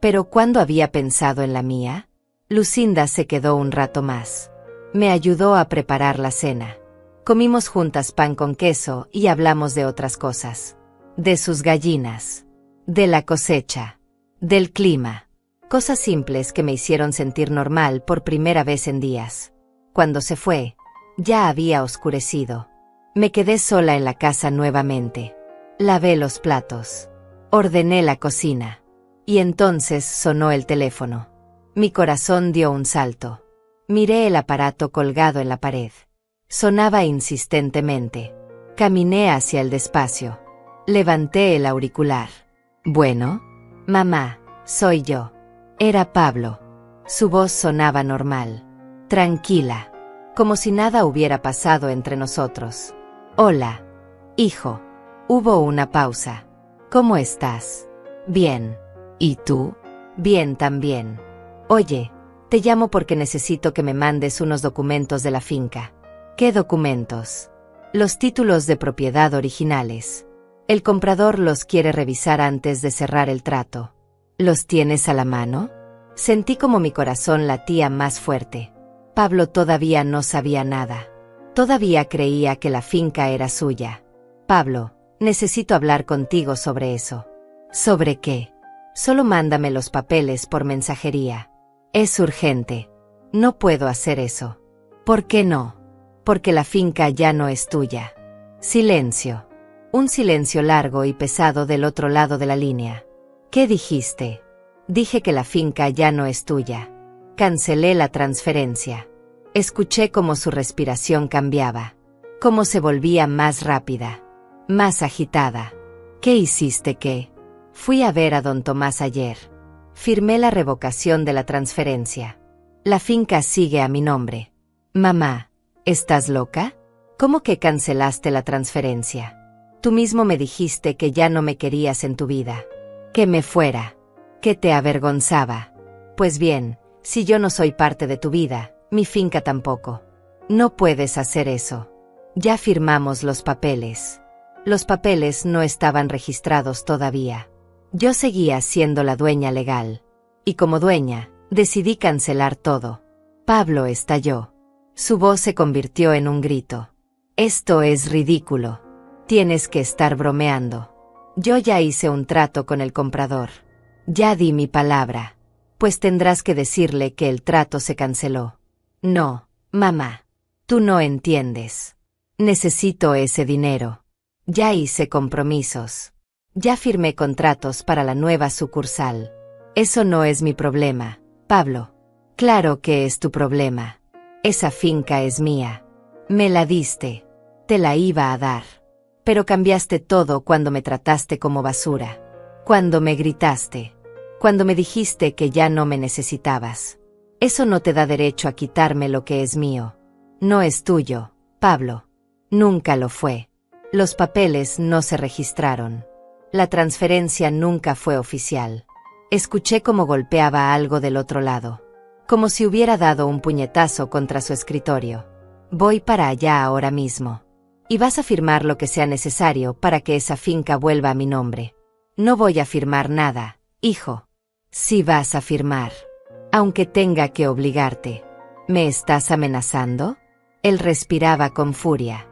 Pero ¿cuándo había pensado en la mía? Lucinda se quedó un rato más. Me ayudó a preparar la cena. Comimos juntas pan con queso y hablamos de otras cosas. De sus gallinas. De la cosecha. Del clima. Cosas simples que me hicieron sentir normal por primera vez en días. Cuando se fue, ya había oscurecido. Me quedé sola en la casa nuevamente. Lavé los platos. Ordené la cocina. Y entonces sonó el teléfono. Mi corazón dio un salto. Miré el aparato colgado en la pared. Sonaba insistentemente. Caminé hacia el despacio. Levanté el auricular. Bueno, mamá, soy yo. Era Pablo. Su voz sonaba normal. Tranquila. Como si nada hubiera pasado entre nosotros. Hola, hijo. Hubo una pausa. ¿Cómo estás? Bien. ¿Y tú? Bien también. Oye, te llamo porque necesito que me mandes unos documentos de la finca. ¿Qué documentos? Los títulos de propiedad originales. El comprador los quiere revisar antes de cerrar el trato. ¿Los tienes a la mano? Sentí como mi corazón latía más fuerte. Pablo todavía no sabía nada. Todavía creía que la finca era suya. Pablo, necesito hablar contigo sobre eso. ¿Sobre qué? Solo mándame los papeles por mensajería. Es urgente. No puedo hacer eso. ¿Por qué no? Porque la finca ya no es tuya. Silencio. Un silencio largo y pesado del otro lado de la línea. ¿Qué dijiste? Dije que la finca ya no es tuya. Cancelé la transferencia. Escuché cómo su respiración cambiaba. Cómo se volvía más rápida. Más agitada. ¿Qué hiciste qué? Fui a ver a don Tomás ayer. Firmé la revocación de la transferencia. La finca sigue a mi nombre. Mamá, ¿estás loca? ¿Cómo que cancelaste la transferencia? Tú mismo me dijiste que ya no me querías en tu vida. Que me fuera. Que te avergonzaba. Pues bien, si yo no soy parte de tu vida, mi finca tampoco. No puedes hacer eso. Ya firmamos los papeles. Los papeles no estaban registrados todavía. Yo seguía siendo la dueña legal. Y como dueña, decidí cancelar todo. Pablo estalló. Su voz se convirtió en un grito. Esto es ridículo. Tienes que estar bromeando. Yo ya hice un trato con el comprador. Ya di mi palabra. Pues tendrás que decirle que el trato se canceló. No, mamá. Tú no entiendes. Necesito ese dinero. Ya hice compromisos. Ya firmé contratos para la nueva sucursal. Eso no es mi problema, Pablo. Claro que es tu problema. Esa finca es mía. Me la diste. Te la iba a dar. Pero cambiaste todo cuando me trataste como basura. Cuando me gritaste. Cuando me dijiste que ya no me necesitabas. Eso no te da derecho a quitarme lo que es mío. No es tuyo, Pablo. Nunca lo fue. Los papeles no se registraron. La transferencia nunca fue oficial. Escuché cómo golpeaba algo del otro lado. Como si hubiera dado un puñetazo contra su escritorio. Voy para allá ahora mismo. Y vas a firmar lo que sea necesario para que esa finca vuelva a mi nombre. No voy a firmar nada, hijo. Sí vas a firmar. Aunque tenga que obligarte. ¿Me estás amenazando? Él respiraba con furia.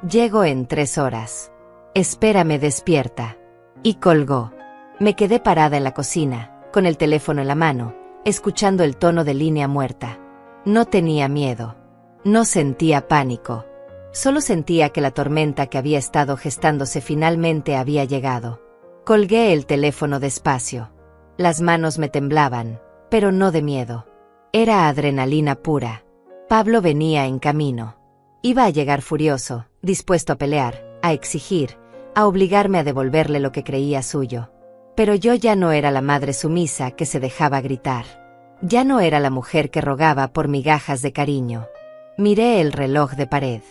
Llego en 3 horas. Espérame despierta. Y colgó. Me quedé parada en la cocina, con el teléfono en la mano, escuchando el tono de línea muerta. No tenía miedo. No sentía pánico. Solo sentía que la tormenta que había estado gestándose finalmente había llegado. Colgué el teléfono despacio. Las manos me temblaban, pero no de miedo. Era adrenalina pura. Pablo venía en camino. Iba a llegar furioso, dispuesto a pelear, a exigir, a obligarme a devolverle lo que creía suyo. Pero yo ya no era la madre sumisa que se dejaba gritar. Ya no era la mujer que rogaba por migajas de cariño. Miré el reloj de pared.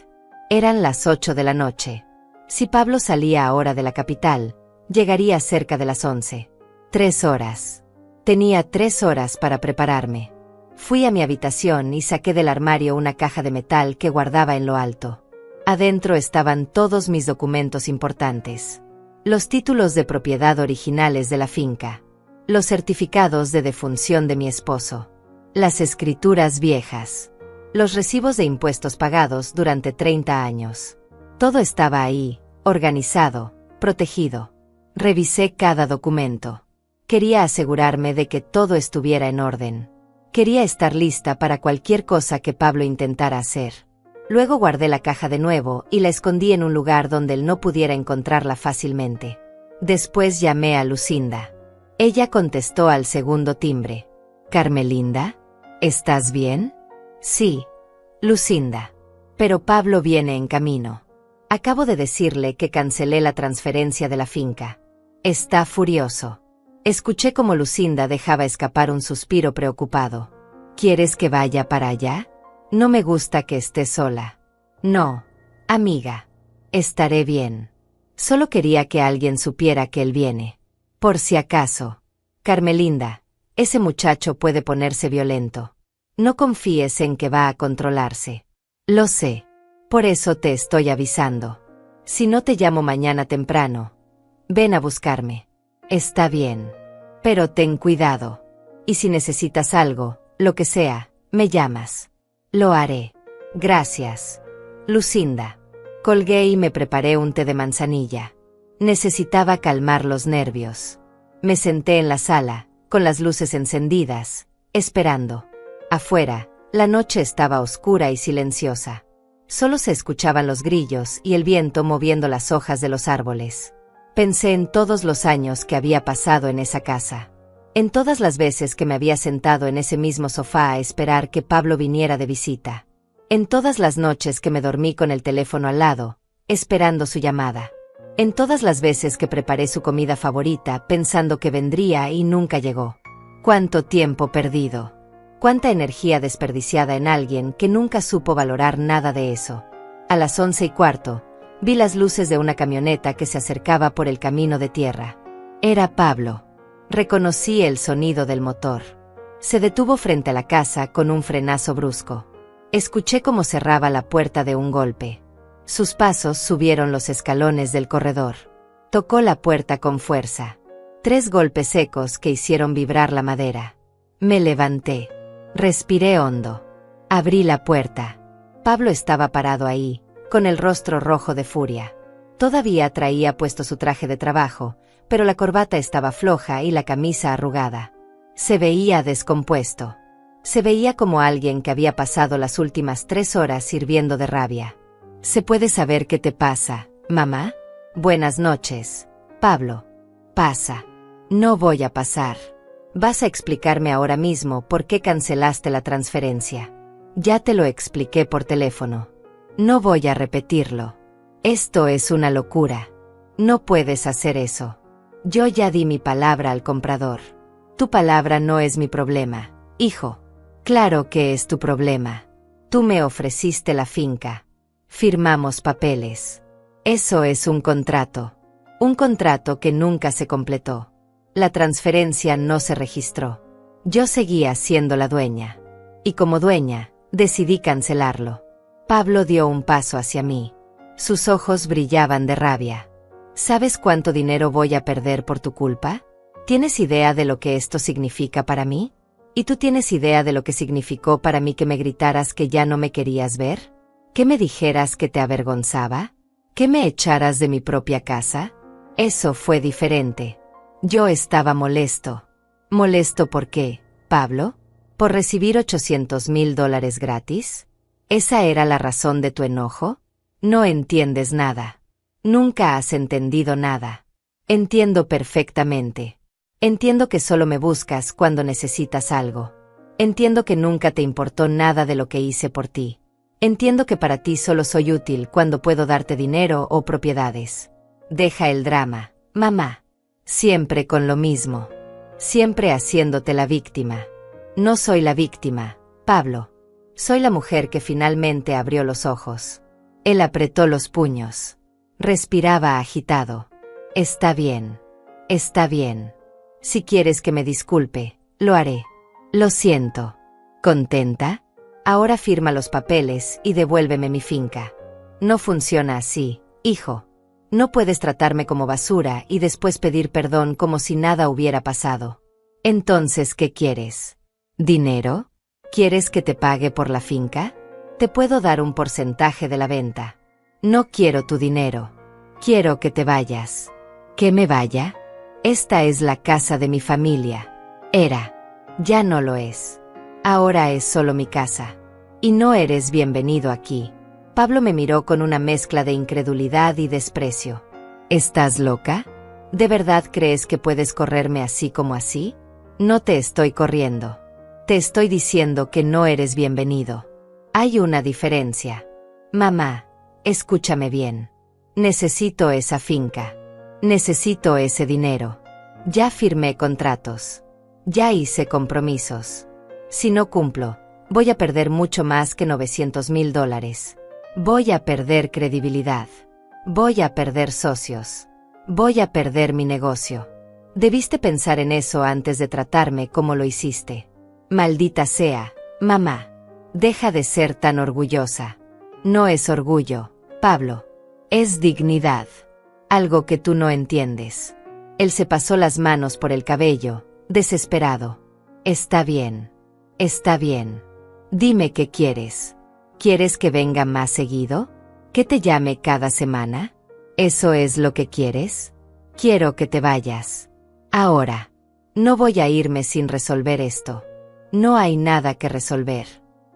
Eran las 8 de la noche. Si Pablo salía ahora de la capital, llegaría cerca de las 11. 3 horas. Tenía 3 horas para prepararme. Fui a mi habitación y saqué del armario una caja de metal que guardaba en lo alto. Adentro estaban todos mis documentos importantes. Los títulos de propiedad originales de la finca. Los certificados de defunción de mi esposo. Las escrituras viejas. Los recibos de impuestos pagados durante 30 años. Todo estaba ahí, organizado, protegido. Revisé cada documento. Quería asegurarme de que todo estuviera en orden. Quería estar lista para cualquier cosa que Pablo intentara hacer. Luego guardé la caja de nuevo y la escondí en un lugar donde él no pudiera encontrarla fácilmente. Después llamé a Lucinda. Ella contestó al segundo timbre. «¿Carmelinda? ¿Estás bien?» «Sí, Lucinda. Pero Pablo viene en camino. Acabo de decirle que cancelé la transferencia de la finca. Está furioso». Escuché cómo Lucinda dejaba escapar un suspiro preocupado. «¿Quieres que vaya para allá? No me gusta que estés sola». «No, amiga. Estaré bien. Solo quería que alguien supiera que él viene. Por si acaso. Carmelinda, ese muchacho puede ponerse violento. No confíes en que va a controlarse. Lo sé. Por eso te estoy avisando. Si no te llamo mañana temprano, ven a buscarme. Está bien. Pero ten cuidado. Y si necesitas algo, lo que sea, me llamas». «Lo haré. Gracias, Lucinda». Colgué y me preparé un té de manzanilla. Necesitaba calmar los nervios. Me senté en la sala, con las luces encendidas, esperando. Afuera, la noche estaba oscura y silenciosa. Solo se escuchaban los grillos y el viento moviendo las hojas de los árboles. Pensé en todos los años que había pasado en esa casa. En todas las veces que me había sentado en ese mismo sofá a esperar que Pablo viniera de visita. En todas las noches que me dormí con el teléfono al lado, esperando su llamada. En todas las veces que preparé su comida favorita pensando que vendría y nunca llegó. Cuánto tiempo perdido. Cuánta energía desperdiciada en alguien que nunca supo valorar nada de eso. A las 11:15, vi las luces de una camioneta que se acercaba por el camino de tierra. Era Pablo. Reconocí el sonido del motor. Se detuvo frente a la casa con un frenazo brusco. Escuché cómo cerraba la puerta de un golpe. Sus pasos subieron los escalones del corredor. Tocó la puerta con fuerza. 3 golpes secos que hicieron vibrar la madera. Me levanté. Respiré hondo. Abrí la puerta. Pablo estaba parado ahí, con el rostro rojo de furia. Todavía traía puesto su traje de trabajo, pero la corbata estaba floja y la camisa arrugada. Se veía descompuesto. Se veía como alguien que había pasado las últimas 3 horas hirviendo de rabia. «¿Se puede saber qué te pasa, mamá?» «Buenas noches, Pablo». «Pasa». «No voy a pasar. Vas a explicarme ahora mismo por qué cancelaste la transferencia». «Ya te lo expliqué por teléfono. No voy a repetirlo. Esto es una locura. No puedes hacer eso. Yo ya di mi palabra al comprador. Tu palabra no es mi problema, hijo». «Claro que es tu problema. Tú me ofreciste la finca». Firmamos papeles. Eso es un contrato. Un contrato que nunca se completó. La transferencia no se registró. Yo seguía siendo la dueña. Y como dueña, decidí cancelarlo. Pablo dio un paso hacia mí. Sus ojos brillaban de rabia. ¿Sabes cuánto dinero voy a perder por tu culpa? ¿Tienes idea de lo que esto significa para mí? ¿Y tú tienes idea de lo que significó para mí que me gritaras que ya no me querías ver? ¿Que me dijeras que te avergonzaba? ¿Que me echaras de mi propia casa? Eso fue diferente. Yo estaba molesto. ¿Molesto por qué, Pablo? ¿Por recibir $800,000 gratis? ¿Esa era la razón de tu enojo? No entiendes nada. Nunca has entendido nada. Entiendo perfectamente. Entiendo que solo me buscas cuando necesitas algo. Entiendo que nunca te importó nada de lo que hice por ti. Entiendo que para ti solo soy útil cuando puedo darte dinero o propiedades. Deja el drama, mamá. Siempre con lo mismo. Siempre haciéndote la víctima. No soy la víctima, Pablo. Soy la mujer que finalmente abrió los ojos. Él apretó los puños. Respiraba agitado. Está bien. Está bien. Si quieres que me disculpe, lo haré. Lo siento. ¿Contenta? Ahora firma los papeles y devuélveme mi finca. No funciona así, hijo. No puedes tratarme como basura y después pedir perdón como si nada hubiera pasado. Entonces, ¿qué quieres? ¿Dinero? ¿Quieres que te pague por la finca? Te puedo dar un porcentaje de la venta. No quiero tu dinero. Quiero que te vayas. ¿Que me vaya? Esta es la casa de mi familia. Era. Ya no lo es. Ahora es solo mi casa. Y no eres bienvenido aquí. Pablo me miró con una mezcla de incredulidad y desprecio. ¿Estás loca? ¿De verdad crees que puedes correrme así como así? No te estoy corriendo. Te estoy diciendo que no eres bienvenido. Hay una diferencia. Mamá, escúchame bien. Necesito esa finca. Necesito ese dinero. Ya firmé contratos. Ya hice compromisos. Si no cumplo, voy a perder mucho más que $900,000. Voy a perder credibilidad. Voy a perder socios. Voy a perder mi negocio. Debiste pensar en eso antes de tratarme como lo hiciste. Maldita sea, mamá. Deja de ser tan orgullosa. No es orgullo, Pablo. Es dignidad. Algo que tú no entiendes. Él se pasó las manos por el cabello, desesperado. Está bien. Está bien. Dime qué quieres. ¿Quieres que venga más seguido? ¿Que te llame cada semana? ¿Eso es lo que quieres? Quiero que te vayas. Ahora. No voy a irme sin resolver esto. No hay nada que resolver.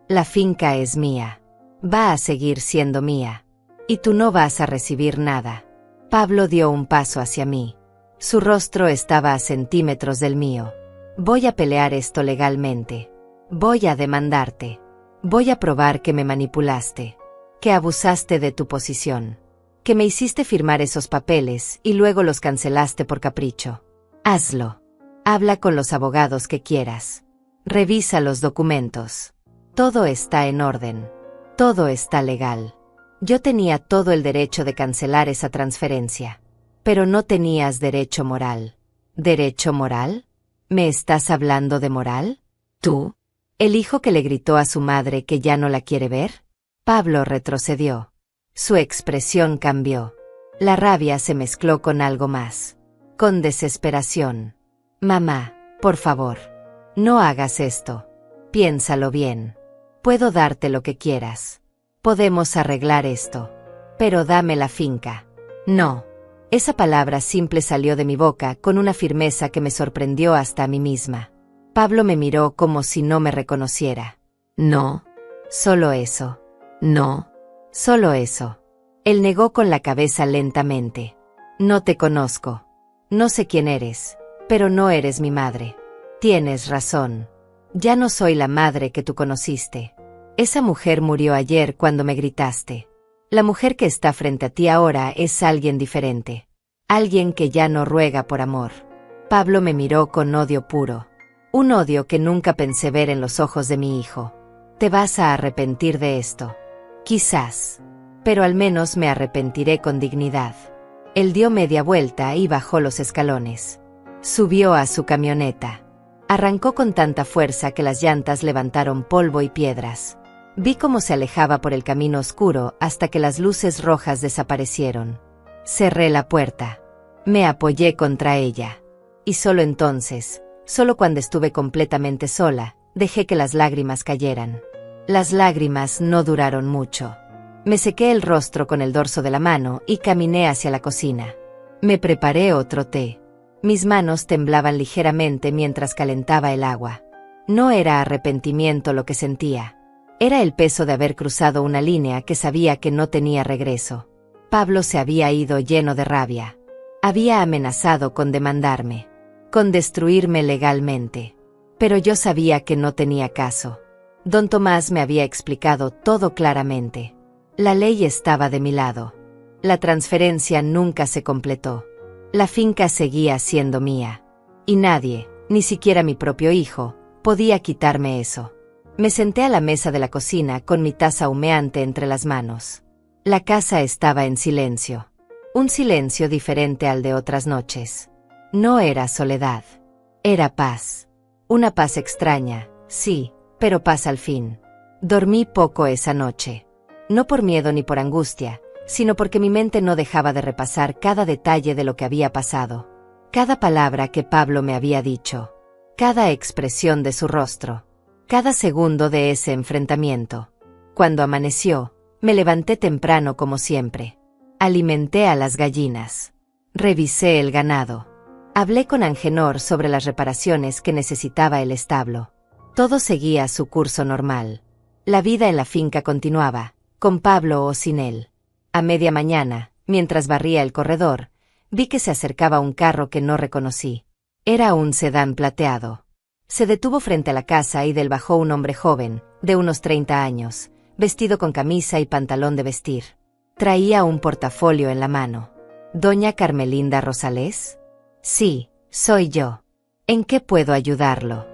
La finca es mía. Va a seguir siendo mía. Y tú no vas a recibir nada. Pablo dio un paso hacia mí. Su rostro estaba a centímetros del mío. Voy a pelear esto legalmente. Voy a demandarte. Voy a probar que me manipulaste. Que abusaste de tu posición. Que me hiciste firmar esos papeles y luego los cancelaste por capricho. Hazlo. Habla con los abogados que quieras. Revisa los documentos. Todo está en orden. Todo está legal. Yo tenía todo el derecho de cancelar esa transferencia. Pero no tenías derecho moral. ¿Derecho moral? ¿Me estás hablando de moral? ¿Tú? ¿El hijo que le gritó a su madre que ya no la quiere ver? Pablo retrocedió. Su expresión cambió. La rabia se mezcló con algo más. Con desesperación. Mamá, por favor. No hagas esto. Piénsalo bien. Puedo darte lo que quieras. Podemos arreglar esto. Pero dame la finca. No. Esa palabra simple salió de mi boca con una firmeza que me sorprendió hasta a mí misma. Pablo me miró como si no me reconociera. No. Solo eso. No. Solo eso. Él negó con la cabeza lentamente. No te conozco. No sé quién eres, pero no eres mi madre. Tienes razón. Ya no soy la madre que tú conociste. Esa mujer murió ayer cuando me gritaste. La mujer que está frente a ti ahora es alguien diferente. Alguien que ya no ruega por amor. Pablo me miró con odio puro. Un odio que nunca pensé ver en los ojos de mi hijo. Te vas a arrepentir de esto. Quizás. pero al menos me arrepentiré con dignidad. Él dio media vuelta y bajó los escalones. Subió a su camioneta. Arrancó con tanta fuerza que las llantas levantaron polvo y piedras. Vi cómo se alejaba por el camino oscuro hasta que las luces rojas desaparecieron. Cerré la puerta. Me apoyé contra ella. Y solo entonces, solo cuando estuve completamente sola, dejé que las lágrimas cayeran. Las lágrimas no duraron mucho. Me sequé el rostro con el dorso de la mano y caminé hacia la cocina. Me preparé otro té. Mis manos temblaban ligeramente mientras calentaba el agua. No era arrepentimiento lo que sentía. Era el peso de haber cruzado una línea que sabía que no tenía regreso. Pablo se había ido lleno de rabia. Había amenazado con demandarme, con destruirme legalmente. Pero yo sabía que no tenía caso. Don Tomás me había explicado todo claramente. La ley estaba de mi lado. La transferencia nunca se completó. La finca seguía siendo mía. Y nadie, ni siquiera mi propio hijo, podía quitarme eso. Me senté a la mesa de la cocina con mi taza humeante entre las manos. La casa estaba en silencio. Un silencio diferente al de otras noches. No era soledad. Era paz. Una paz extraña, sí, pero paz al fin. Dormí poco esa noche. No por miedo ni por angustia, sino porque mi mente no dejaba de repasar cada detalle de lo que había pasado. Cada palabra que Pablo me había dicho. Cada expresión de su rostro. Cada segundo de ese enfrentamiento. Cuando amaneció, me levanté temprano como siempre. Alimenté a las gallinas. Revisé el ganado. Hablé con Angenor sobre las reparaciones que necesitaba el establo. Todo seguía su curso normal. La vida en la finca continuaba, con Pablo o sin él. A media mañana, mientras barría el corredor, vi que se acercaba un carro que no reconocí. Era un sedán plateado. Se detuvo frente a la casa y del bajó un hombre joven, de unos 30 años, vestido con camisa y pantalón de vestir. Traía un portafolio en la mano. ¿Doña Carmelinda Rosales? Sí, soy yo. ¿En qué puedo ayudarlo?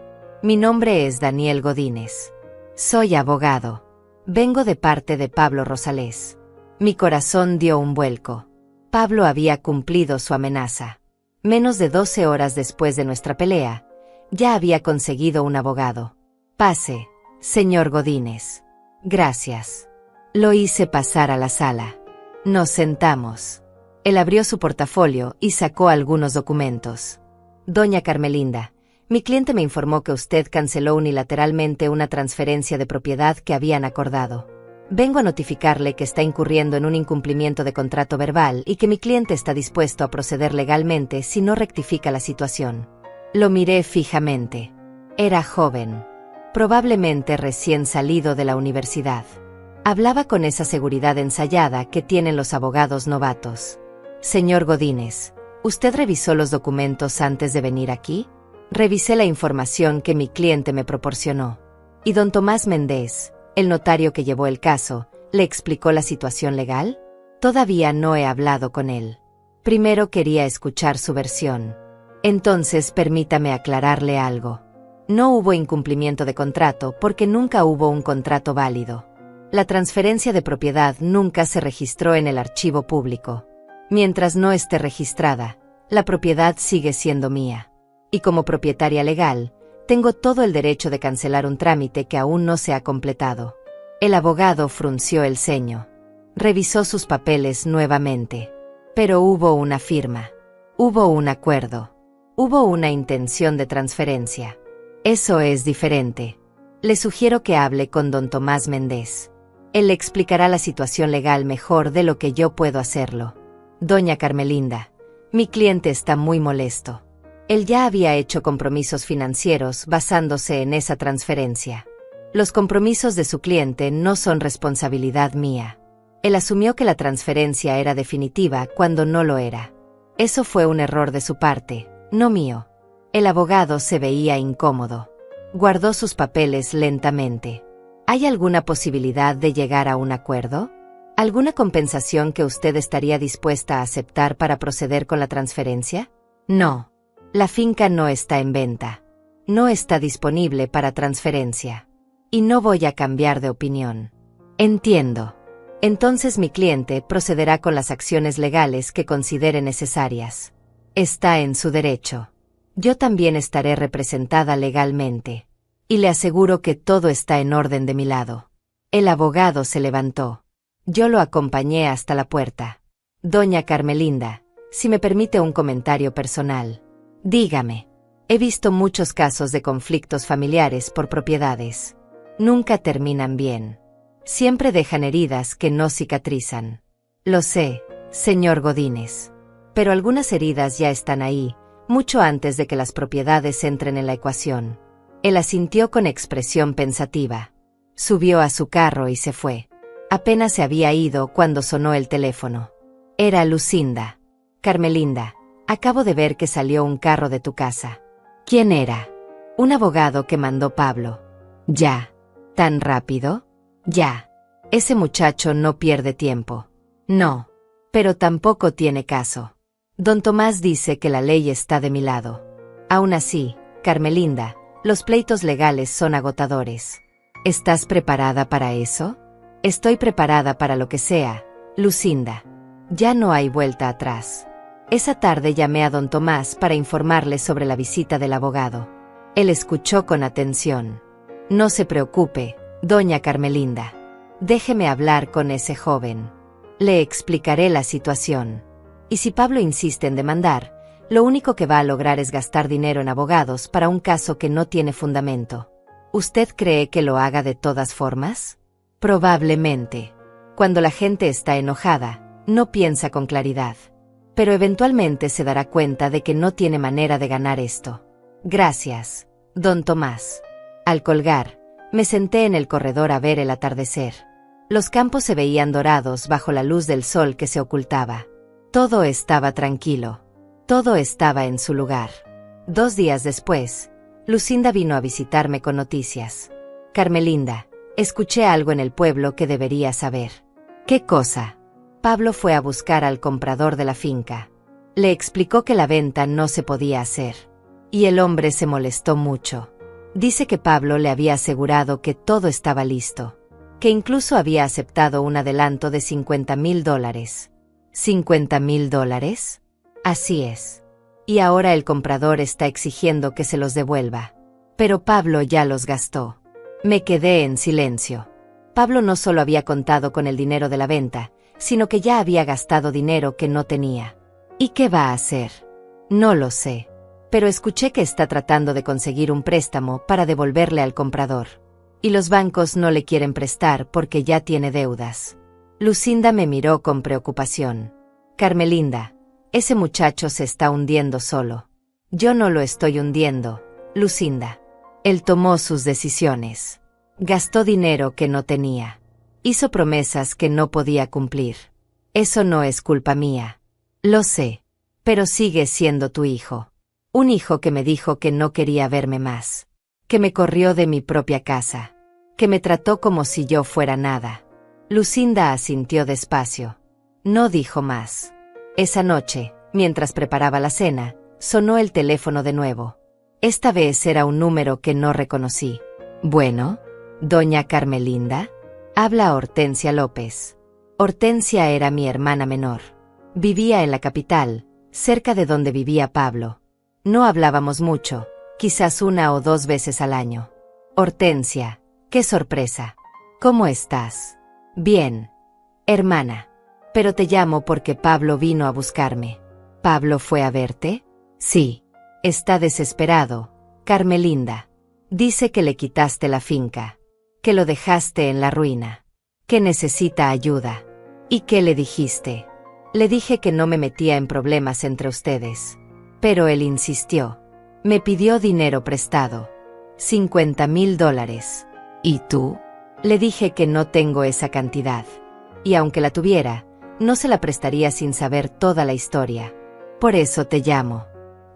Mi nombre es Daniel Godínez. Soy abogado. Vengo de parte de Pablo Rosales. Mi corazón dio un vuelco. Pablo había cumplido su amenaza. Menos de 12 horas después de nuestra pelea, ya había conseguido un abogado. Pase, señor Godínez. Gracias. Lo hice pasar a la sala. Nos sentamos. Él abrió su portafolio y sacó algunos documentos. Doña Carmelinda, mi cliente me informó que usted canceló unilateralmente una transferencia de propiedad que habían acordado. Vengo a notificarle que está incurriendo en un incumplimiento de contrato verbal y que mi cliente está dispuesto a proceder legalmente si no rectifica la situación. Lo miré fijamente. Era joven. Probablemente recién salido de la universidad. Hablaba con esa seguridad ensayada que tienen los abogados novatos. Señor Godínez, ¿usted revisó los documentos antes de venir aquí? Revisé la información que mi cliente me proporcionó. ¿Y don Tomás Méndez, el notario que llevó el caso, le explicó la situación legal? Todavía no he hablado con él. Primero quería escuchar su versión. Entonces permítame aclararle algo. No hubo incumplimiento de contrato porque nunca hubo un contrato válido. La transferencia de propiedad nunca se registró en el archivo público. Mientras no esté registrada, la propiedad sigue siendo mía. Y como propietaria legal, tengo todo el derecho de cancelar un trámite que aún no se ha completado. El abogado frunció el ceño. Revisó sus papeles nuevamente. Pero hubo una firma. Hubo un acuerdo. Hubo una intención de transferencia. Eso es diferente. Le sugiero que hable con don Tomás Méndez. Él le explicará la situación legal mejor de lo que yo puedo hacerlo. Doña Carmelinda, mi cliente está muy molesto. Él ya había hecho compromisos financieros basándose en esa transferencia. Los compromisos de su cliente no son responsabilidad mía. Él asumió que la transferencia era definitiva cuando no lo era. Eso fue un error de su parte, no mío. El abogado se veía incómodo. Guardó sus papeles lentamente. ¿Hay alguna posibilidad de llegar a un acuerdo? ¿Alguna compensación que usted estaría dispuesta a aceptar para proceder con la transferencia? No. La finca no está en venta. No está disponible para transferencia. Y no voy a cambiar de opinión. Entiendo. Entonces mi cliente procederá con las acciones legales que considere necesarias. Está en su derecho. Yo también estaré representada legalmente. Y le aseguro que todo está en orden de mi lado. El abogado se levantó. Yo lo acompañé hasta la puerta. Doña Carmelinda, si me permite un comentario personal. Dígame. He visto muchos casos de conflictos familiares por propiedades. Nunca terminan bien. Siempre dejan heridas que no cicatrizan. Lo sé, señor Godínez. Pero algunas heridas ya están ahí, mucho antes de que las propiedades entren en la ecuación. Él asintió con expresión pensativa. Subió a su carro y se fue. Apenas se había ido cuando sonó el teléfono. Era Lucinda. Carmelinda, acabo de ver que salió un carro de tu casa. ¿Quién era? Un abogado que mandó Pablo. Ya. ¿Tan rápido? Ya. Ese muchacho no pierde tiempo. No. Pero tampoco tiene caso. Don Tomás dice que la ley está de mi lado. Aún así, Carmelinda, los pleitos legales son agotadores. ¿Estás preparada para eso? Estoy preparada para lo que sea, Lucinda. Ya no hay vuelta atrás. Esa tarde llamé a don Tomás para informarle sobre la visita del abogado. Él escuchó con atención. No se preocupe, doña Carmelinda. Déjeme hablar con ese joven. Le explicaré la situación. Y si Pablo insiste en demandar, lo único que va a lograr es gastar dinero en abogados para un caso que no tiene fundamento. ¿Usted cree que lo haga de todas formas? Probablemente. Cuando la gente está enojada, no piensa con claridad. Pero eventualmente se dará cuenta de que no tiene manera de ganar esto. Gracias, don Tomás. Al colgar, me senté en el corredor a ver el atardecer. Los campos se veían dorados bajo la luz del sol que se ocultaba. Todo estaba tranquilo. Todo estaba en su lugar. 2 días después, Lucinda vino a visitarme con noticias. Carmelinda, escuché algo en el pueblo que debería saber. ¿Qué cosa? Pablo fue a buscar al comprador de la finca. Le explicó que la venta no se podía hacer. Y el hombre se molestó mucho. Dice que Pablo le había asegurado que todo estaba listo. Que incluso había aceptado un adelanto de $50,000. ¿$50,000? Así es. Y ahora el comprador está exigiendo que se los devuelva. Pero Pablo ya los gastó. Me quedé en silencio. Pablo no solo había contado con el dinero de la venta, sino que ya había gastado dinero que no tenía. ¿Y qué va a hacer? No lo sé. Pero escuché que está tratando de conseguir un préstamo para devolverle al comprador. Y los bancos no le quieren prestar porque ya tiene deudas. Lucinda me miró con preocupación. Carmelinda, ese muchacho se está hundiendo solo. Yo no lo estoy hundiendo, Lucinda. Él tomó sus decisiones. Gastó dinero que no tenía. Hizo promesas que no podía cumplir. Eso no es culpa mía. Lo sé. Pero sigue siendo tu hijo. Un hijo que me dijo que no quería verme más. Que me corrió de mi propia casa. Que me trató como si yo fuera nada. Lucinda asintió despacio. No dijo más. Esa noche, mientras preparaba la cena, sonó el teléfono de nuevo. Esta vez era un número que no reconocí. Bueno, doña Carmelinda, habla Hortensia López. Hortensia era mi hermana menor. Vivía en la capital, cerca de donde vivía Pablo. No hablábamos mucho, quizás 1 o 2 veces al año. Hortensia, qué sorpresa. ¿Cómo estás? Bien, hermana. Pero te llamo porque Pablo vino a buscarme. ¿Pablo fue a verte? Sí. Está desesperado, Carmelinda. Dice que le quitaste la finca. Que lo dejaste en la ruina. Que necesita ayuda. ¿Y qué le dijiste? Le dije que no me metía en problemas entre ustedes. Pero él insistió. Me pidió dinero prestado. $50,000. ¿Y tú? Le dije que no tengo esa cantidad. Y aunque la tuviera, no se la prestaría sin saber toda la historia. Por eso te llamo.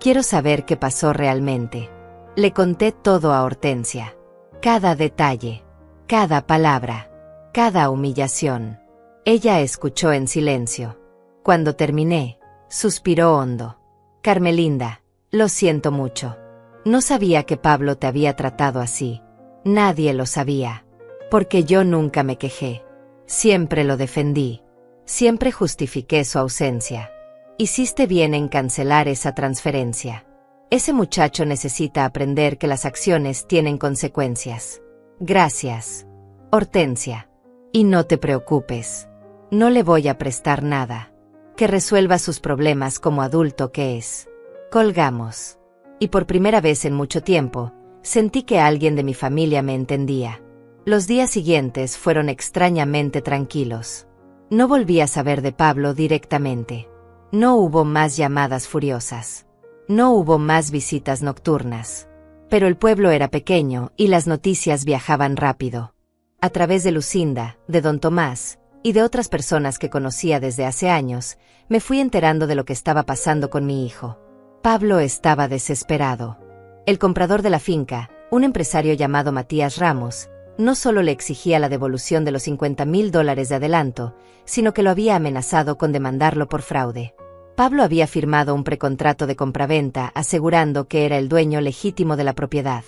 Quiero saber qué pasó realmente. Le conté todo a Hortensia. Cada detalle. Cada palabra. Cada humillación. Ella escuchó en silencio. Cuando terminé, suspiró hondo. Carmelinda, lo siento mucho. No sabía que Pablo te había tratado así. Nadie lo sabía. Porque yo nunca me quejé. Siempre lo defendí. Siempre justifiqué su ausencia. Hiciste bien en cancelar esa transferencia. Ese muchacho necesita aprender que las acciones tienen consecuencias. Gracias, Hortensia. Y no te preocupes. No le voy a prestar nada. Que resuelva sus problemas como adulto que es. Colgamos. Y por primera vez en mucho tiempo, sentí que alguien de mi familia me entendía. Los días siguientes fueron extrañamente tranquilos. No volví a saber de Pablo directamente. No hubo más llamadas furiosas. No hubo más visitas nocturnas. Pero el pueblo era pequeño y las noticias viajaban rápido. A través de Lucinda, de don Tomás, y de otras personas que conocía desde hace años, me fui enterando de lo que estaba pasando con mi hijo. Pablo estaba desesperado. El comprador de la finca, un empresario llamado Matías Ramos, no solo le exigía la devolución de los $50,000 de adelanto, sino que lo había amenazado con demandarlo por fraude. Pablo había firmado un precontrato de compraventa asegurando que era el dueño legítimo de la propiedad.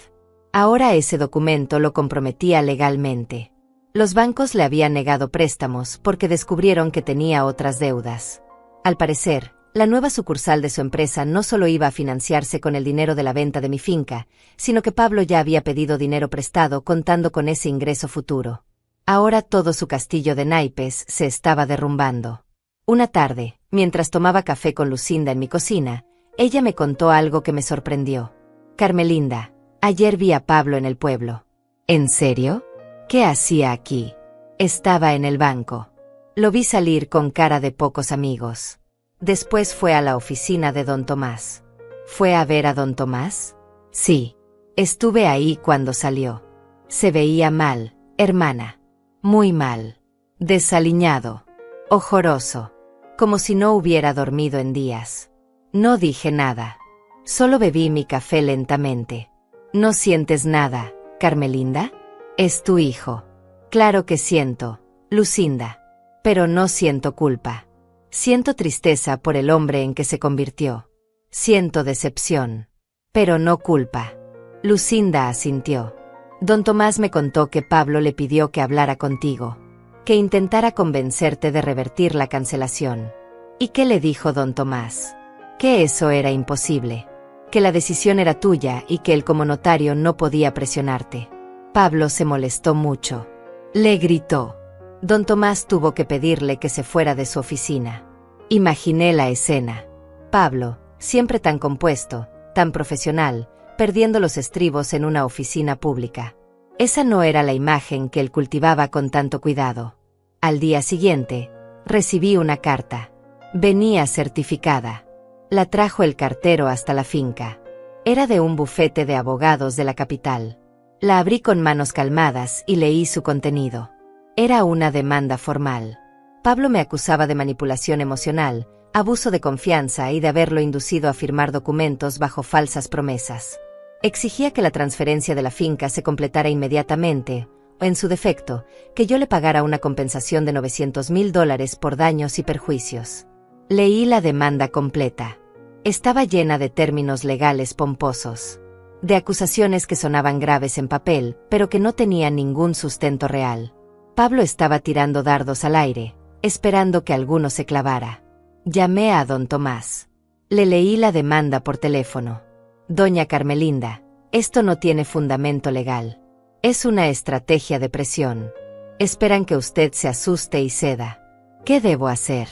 Ahora ese documento lo comprometía legalmente. Los bancos le habían negado préstamos porque descubrieron que tenía otras deudas. Al parecer, la nueva sucursal de su empresa no solo iba a financiarse con el dinero de la venta de mi finca, sino que Pablo ya había pedido dinero prestado contando con ese ingreso futuro. Ahora todo su castillo de naipes se estaba derrumbando. Una tarde, mientras tomaba café con Lucinda en mi cocina, ella me contó algo que me sorprendió. Carmelinda, ayer vi a Pablo en el pueblo. ¿En serio? ¿Qué hacía aquí? Estaba en el banco. Lo vi salir con cara de pocos amigos. Después fue a la oficina de don Tomás. ¿Fue a ver a don Tomás? Sí. Estuve ahí cuando salió. Se veía mal, hermana. Muy mal. Desaliñado. Ojoroso. Como si no hubiera dormido en días. No dije nada. Solo bebí mi café lentamente. ¿No sientes nada, Carmelinda? Es tu hijo. Claro que siento, Lucinda. Pero no siento culpa. Siento tristeza por el hombre en que se convirtió. Siento decepción. Pero no culpa. Lucinda asintió. Don Tomás me contó que Pablo le pidió que hablara contigo. Que intentara convencerte de revertir la cancelación. ¿Y qué le dijo don Tomás? Que eso era imposible. Que la decisión era tuya y que él como notario no podía presionarte. Pablo se molestó mucho. Le gritó. Don Tomás tuvo que pedirle que se fuera de su oficina. Imaginé la escena. Pablo, siempre tan compuesto, tan profesional, perdiendo los estribos en una oficina pública. Esa no era la imagen que él cultivaba con tanto cuidado. Al día siguiente, recibí una carta. Venía certificada. La trajo el cartero hasta la finca. Era de un bufete de abogados de la capital. La abrí con manos calmadas y leí su contenido. Era una demanda formal. Pablo me acusaba de manipulación emocional, abuso de confianza y de haberlo inducido a firmar documentos bajo falsas promesas. Exigía que la transferencia de la finca se completara inmediatamente, o en su defecto, que yo le pagara una compensación de $900,000 por daños y perjuicios. Leí la demanda completa. Estaba llena de términos legales pomposos. De acusaciones que sonaban graves en papel, pero que no tenían ningún sustento real. Pablo estaba tirando dardos al aire, esperando que alguno se clavara. Llamé a don Tomás. Le leí la demanda por teléfono. Doña Carmelinda, esto no tiene fundamento legal. Es una estrategia de presión. Esperan que usted se asuste y ceda. ¿Qué debo hacer?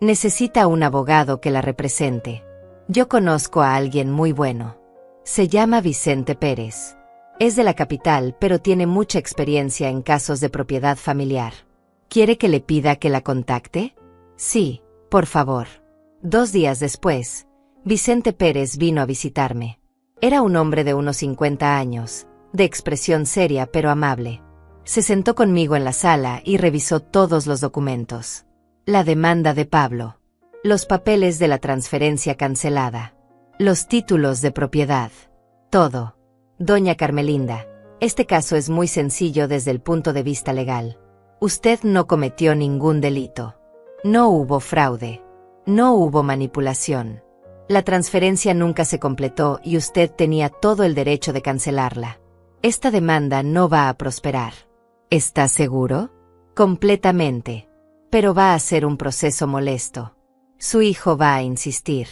Necesita un abogado que la represente. Yo conozco a alguien muy bueno. Se llama Vicente Pérez. Es de la capital, pero tiene mucha experiencia en casos de propiedad familiar. ¿Quiere que le pida que la contacte? Sí, por favor. 2 días después, Vicente Pérez vino a visitarme. Era un hombre de unos 50 años, de expresión seria pero amable. Se sentó conmigo en la sala y revisó todos los documentos. La demanda de Pablo. Los papeles de la transferencia cancelada. Los títulos de propiedad. Todo. Doña Carmelinda, este caso es muy sencillo desde el punto de vista legal. Usted no cometió ningún delito. No hubo fraude. No hubo manipulación. La transferencia nunca se completó y usted tenía todo el derecho de cancelarla. Esta demanda no va a prosperar. ¿Está seguro? Completamente. Pero va a ser un proceso molesto. Su hijo va a insistir.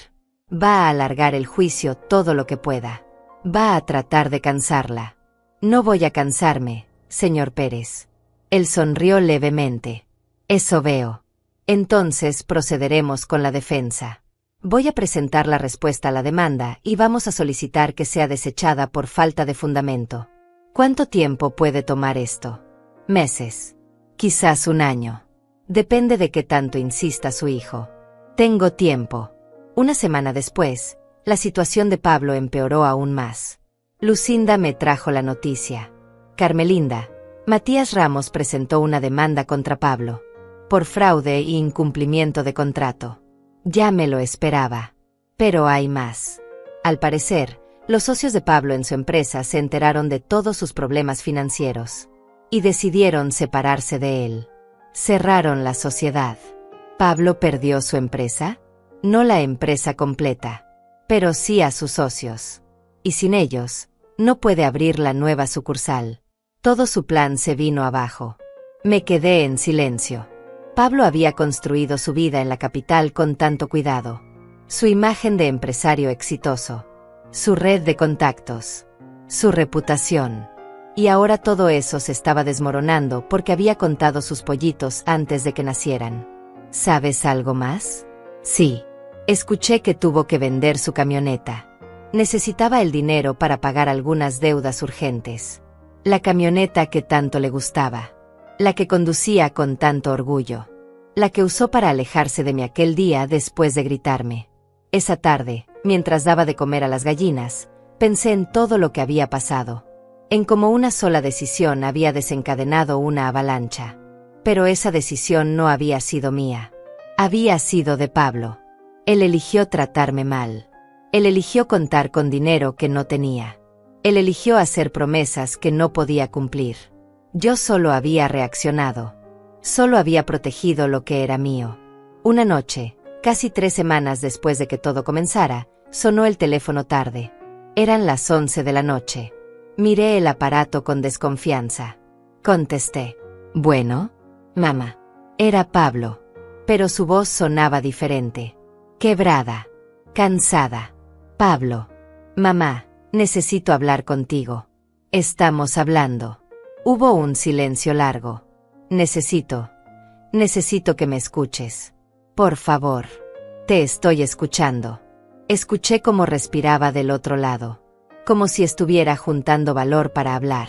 Va a alargar el juicio todo lo que pueda. Va a tratar de cansarla. No voy a cansarme, señor Pérez. Él sonrió levemente. Eso veo. Entonces procederemos con la defensa. Voy a presentar la respuesta a la demanda y vamos a solicitar que sea desechada por falta de fundamento. ¿Cuánto tiempo puede tomar esto? Meses. Quizás un año. Depende de qué tanto insista su hijo. Tengo tiempo. Una semana después, la situación de Pablo empeoró aún más. Lucinda me trajo la noticia. Carmelinda, Matías Ramos presentó una demanda contra Pablo. Por fraude e incumplimiento de contrato. Ya me lo esperaba. Pero hay más. Al parecer, los socios de Pablo en su empresa se enteraron de todos sus problemas financieros. Y decidieron separarse de él. Cerraron la sociedad. ¿Pablo perdió su empresa? No la empresa completa, pero sí a sus socios. Y sin ellos, no puede abrir la nueva sucursal. Todo su plan se vino abajo. Me quedé en silencio. Pablo había construido su vida en la capital con tanto cuidado. Su imagen de empresario exitoso. Su red de contactos. Su reputación. Y ahora todo eso se estaba desmoronando porque había contado sus pollitos antes de que nacieran. ¿Sabes algo más? Sí. Escuché que tuvo que vender su camioneta. Necesitaba el dinero para pagar algunas deudas urgentes. La camioneta que tanto le gustaba. La que conducía con tanto orgullo. La que usó para alejarse de mí aquel día después de gritarme. Esa tarde, mientras daba de comer a las gallinas, pensé en todo lo que había pasado. En cómo una sola decisión había desencadenado una avalancha. Pero esa decisión no había sido mía. Había sido de Pablo. Él eligió tratarme mal. Él eligió contar con dinero que no tenía. Él eligió hacer promesas que no podía cumplir. Yo solo había reaccionado. Solo había protegido lo que era mío. Una noche, casi 3 semanas después de que todo comenzara, sonó el teléfono tarde. Eran las 11 de la noche. Miré el aparato con desconfianza. Contesté. Bueno, mamá. Era Pablo. Pero su voz sonaba diferente. Quebrada. Cansada. Pablo. Mamá, necesito hablar contigo. Estamos hablando. Hubo un silencio largo. Necesito que me escuches. Por favor. Te estoy escuchando. Escuché cómo respiraba del otro lado. Como si estuviera juntando valor para hablar.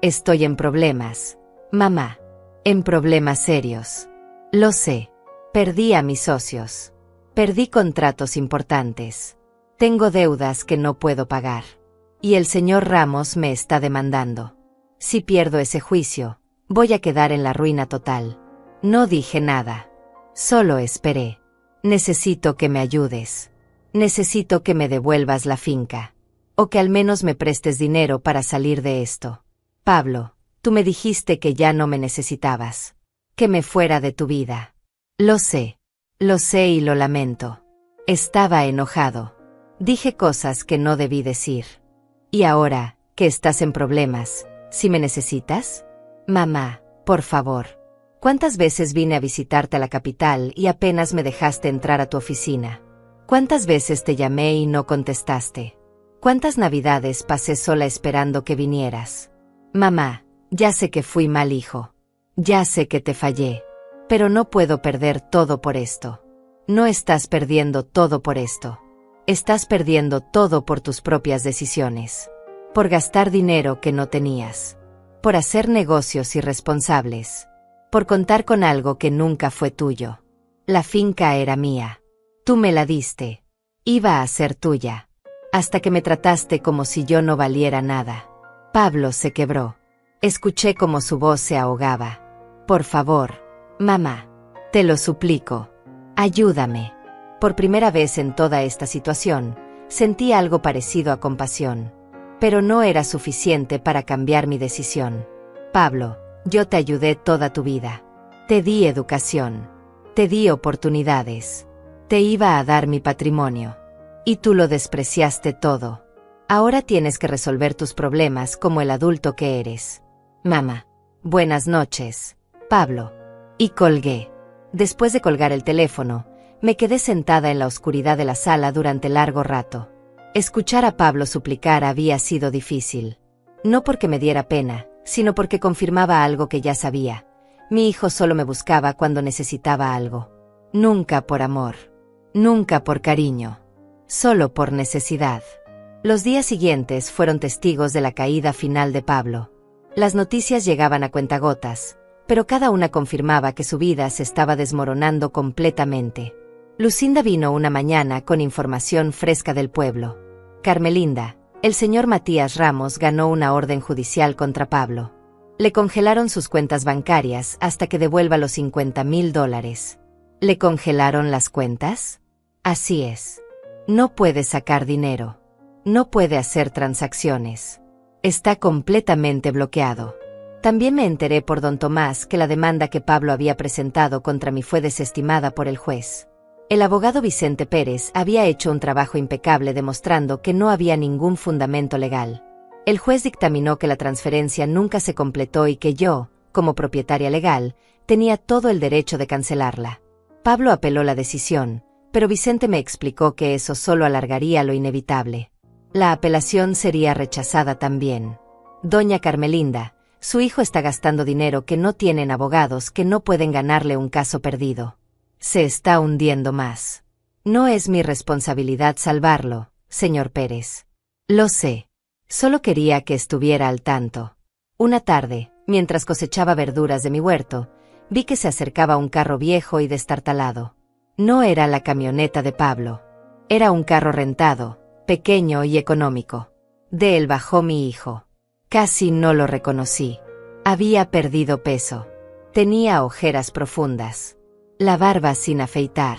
Estoy en problemas, mamá. En problemas serios. Lo sé. Perdí a mis socios. Perdí contratos importantes. Tengo deudas que no puedo pagar. Y el señor Ramos me está demandando. Si pierdo ese juicio, voy a quedar en la ruina total. No dije nada. Solo esperé. Necesito que me ayudes. Necesito que me devuelvas la finca. O que al menos me prestes dinero para salir de esto. Pablo, tú me dijiste que ya no me necesitabas. Que me fuera de tu vida. Lo sé y lo lamento. Estaba enojado. Dije cosas que no debí decir. Y ahora, que estás en problemas, ¿sí me necesitas? Mamá, por favor. ¿Cuántas veces vine a visitarte a la capital y apenas me dejaste entrar a tu oficina? ¿Cuántas veces te llamé y no contestaste? ¿Cuántas navidades pasé sola esperando que vinieras? Mamá, ya sé que fui mal hijo. Ya sé que te fallé. Pero no puedo perder todo por esto. No estás perdiendo todo por esto. Estás perdiendo todo por tus propias decisiones. Por gastar dinero que no tenías. Por hacer negocios irresponsables. Por contar con algo que nunca fue tuyo. La finca era mía. Tú me la diste. Iba a ser tuya. Hasta que me trataste como si yo no valiera nada. Pablo se quebró. Escuché cómo su voz se ahogaba. Por favor, mamá. Te lo suplico. Ayúdame. Por primera vez en toda esta situación, sentí algo parecido a compasión. Pero no era suficiente para cambiar mi decisión. Pablo, yo te ayudé toda tu vida. Te di educación. Te di oportunidades. Te iba a dar mi patrimonio. Y tú lo despreciaste todo. Ahora tienes que resolver tus problemas como el adulto que eres. Mamá. Buenas noches. Pablo. Y colgué. Después de colgar el teléfono, me quedé sentada en la oscuridad de la sala durante largo rato. Escuchar a Pablo suplicar había sido difícil. No porque me diera pena, sino porque confirmaba algo que ya sabía. Mi hijo solo me buscaba cuando necesitaba algo. Nunca por amor. Nunca por cariño. Solo por necesidad. Los días siguientes fueron testigos de la caída final de Pablo. Las noticias llegaban a cuentagotas, pero cada una confirmaba que su vida se estaba desmoronando completamente. Lucinda vino una mañana con información fresca del pueblo. Carmelinda, el señor Matías Ramos ganó una orden judicial contra Pablo. Le congelaron sus cuentas bancarias hasta que devuelva los $50,000. ¿Le congelaron las cuentas? Así es. No puede sacar dinero. No puede hacer transacciones. Está completamente bloqueado. También me enteré por don Tomás que la demanda que Pablo había presentado contra mí fue desestimada por el juez. El abogado Vicente Pérez había hecho un trabajo impecable demostrando que no había ningún fundamento legal. El juez dictaminó que la transferencia nunca se completó y que yo, como propietaria legal, tenía todo el derecho de cancelarla. Pablo apeló la decisión, pero Vicente me explicó que eso solo alargaría lo inevitable. La apelación sería rechazada también. Doña Carmelinda, su hijo está gastando dinero que no tienen abogados que no pueden ganarle un caso perdido. Se está hundiendo más. No es mi responsabilidad salvarlo, señor Pérez. Lo sé. Solo quería que estuviera al tanto. Una tarde, mientras cosechaba verduras de mi huerto, vi que se acercaba un carro viejo y destartalado. No era la camioneta de Pablo. Era un carro rentado, pequeño y económico. De él bajó mi hijo. Casi no lo reconocí. Había perdido peso. Tenía ojeras profundas. La barba sin afeitar.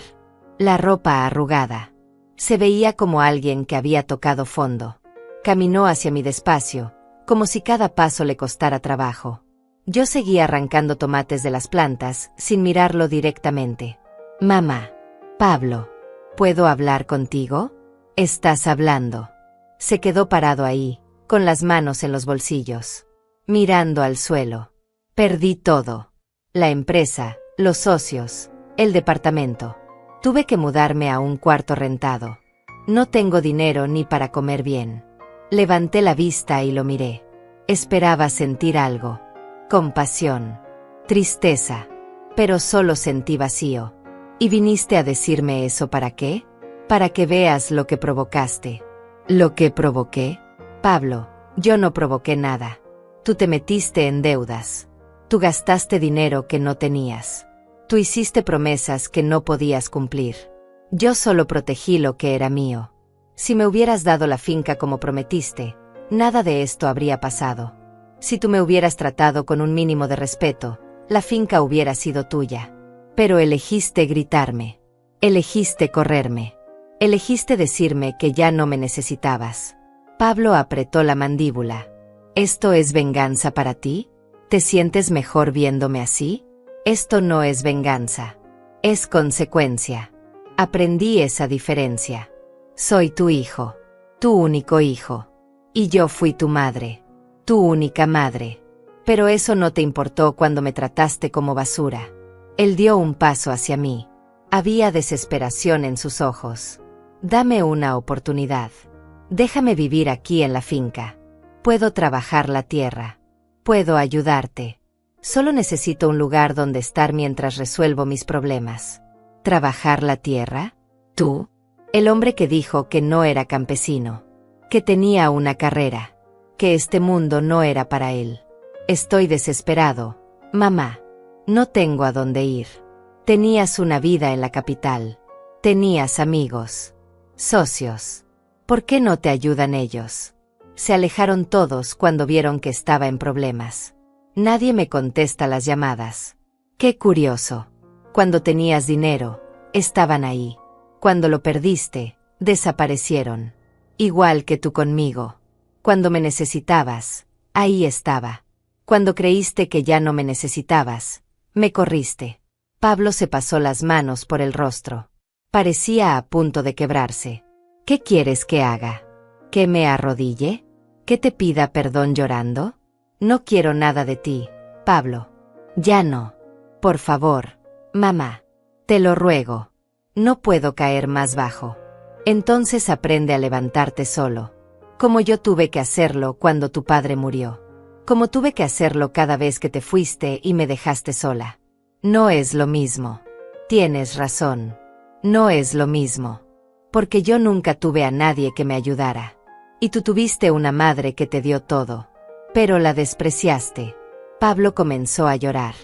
La ropa arrugada. Se veía como alguien que había tocado fondo. Caminó hacia mí despacio, como si cada paso le costara trabajo. Yo seguía arrancando tomates de las plantas, sin mirarlo directamente. Mamá. Pablo. ¿Puedo hablar contigo? Estás hablando. Se quedó parado ahí, con las manos en los bolsillos. Mirando al suelo. Perdí todo. La empresa, los socios, el departamento. Tuve que mudarme a un cuarto rentado. No tengo dinero ni para comer bien. Levanté la vista y lo miré. Esperaba sentir algo. Compasión. Tristeza. Pero solo sentí vacío. ¿Y viniste a decirme eso para qué? Para que veas lo que provocaste. ¿Lo que provoqué? Pablo, yo no provoqué nada. Tú te metiste en deudas. Tú gastaste dinero que no tenías. Tú hiciste promesas que no podías cumplir. Yo solo protegí lo que era mío. Si me hubieras dado la finca como prometiste, nada de esto habría pasado. Si tú me hubieras tratado con un mínimo de respeto, la finca hubiera sido tuya. Pero elegiste gritarme. Elegiste correrme. Elegiste decirme que ya no me necesitabas. Pablo apretó la mandíbula. ¿Esto es venganza para ti? ¿Te sientes mejor viéndome así? Esto no es venganza. Es consecuencia. Aprendí esa diferencia. Soy tu hijo. Tu único hijo. Y yo fui tu madre. Tu única madre. Pero eso no te importó cuando me trataste como basura. Él dio un paso hacia mí. Había desesperación en sus ojos. Dame una oportunidad. Déjame vivir aquí en la finca. Puedo trabajar la tierra. Puedo ayudarte. Solo necesito un lugar donde estar mientras resuelvo mis problemas. ¿Trabajar la tierra? ¿Tú? El hombre que dijo que no era campesino. Que tenía una carrera. Que este mundo no era para él. Estoy desesperado, mamá. No tengo a dónde ir. Tenías una vida en la capital. Tenías amigos. Socios. ¿Por qué no te ayudan ellos? Se alejaron todos cuando vieron que estaba en problemas. Nadie me contesta las llamadas. Qué curioso. Cuando tenías dinero, estaban ahí. Cuando lo perdiste, desaparecieron. Igual que tú conmigo. Cuando me necesitabas, ahí estaba. Cuando creíste que ya no me necesitabas, me corriste. Pablo se pasó las manos por el rostro. Parecía a punto de quebrarse. ¿Qué quieres que haga? ¿Que me arrodille? ¿Que te pida perdón llorando? No quiero nada de ti, Pablo. Ya no. Por favor, mamá. Te lo ruego. No puedo caer más bajo. Entonces aprende a levantarte solo. Como yo tuve que hacerlo cuando tu padre murió. Como tuve que hacerlo cada vez que te fuiste y me dejaste sola. No es lo mismo. Tienes razón. No es lo mismo. Porque yo nunca tuve a nadie que me ayudara. Y tú tuviste una madre que te dio todo. Pero la despreciaste. Pablo comenzó a llorar.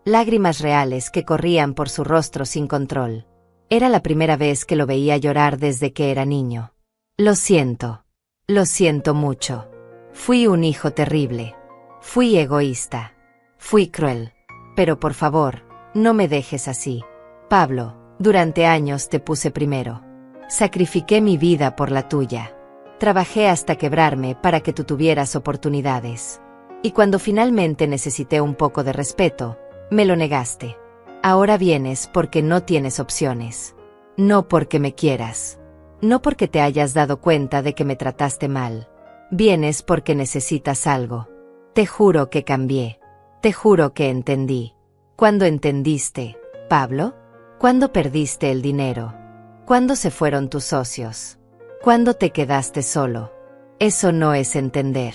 Lágrimas reales que corrían por su rostro sin control. Era la primera vez que lo veía llorar desde que era niño. Lo siento. Lo siento mucho. Fui un hijo terrible. Fui egoísta. Fui cruel. Pero por favor, no me dejes así. Pablo, durante años te puse primero. Sacrifiqué mi vida por la tuya. Trabajé hasta quebrarme para que tú tuvieras oportunidades. Y cuando finalmente necesité un poco de respeto, me lo negaste. Ahora vienes porque no tienes opciones. No porque me quieras. No porque te hayas dado cuenta de que me trataste mal. Vienes porque necesitas algo. Te juro que cambié. Te juro que entendí. ¿Cuándo entendiste, Pablo? ¿Cuándo perdiste el dinero? ¿Cuándo se fueron tus socios? ¿Cuándo te quedaste solo? Eso no es entender.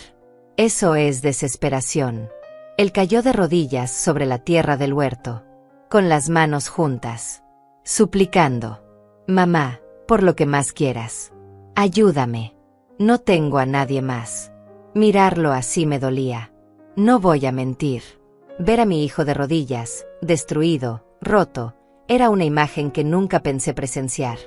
Eso es desesperación. Él cayó de rodillas sobre la tierra del huerto, con las manos juntas, suplicando: mamá, por lo que más quieras, ayúdame. No tengo a nadie más. Mirarlo así me dolía. No voy a mentir. Ver a mi hijo de rodillas, destruido, roto, era una imagen que nunca pensé presenciar.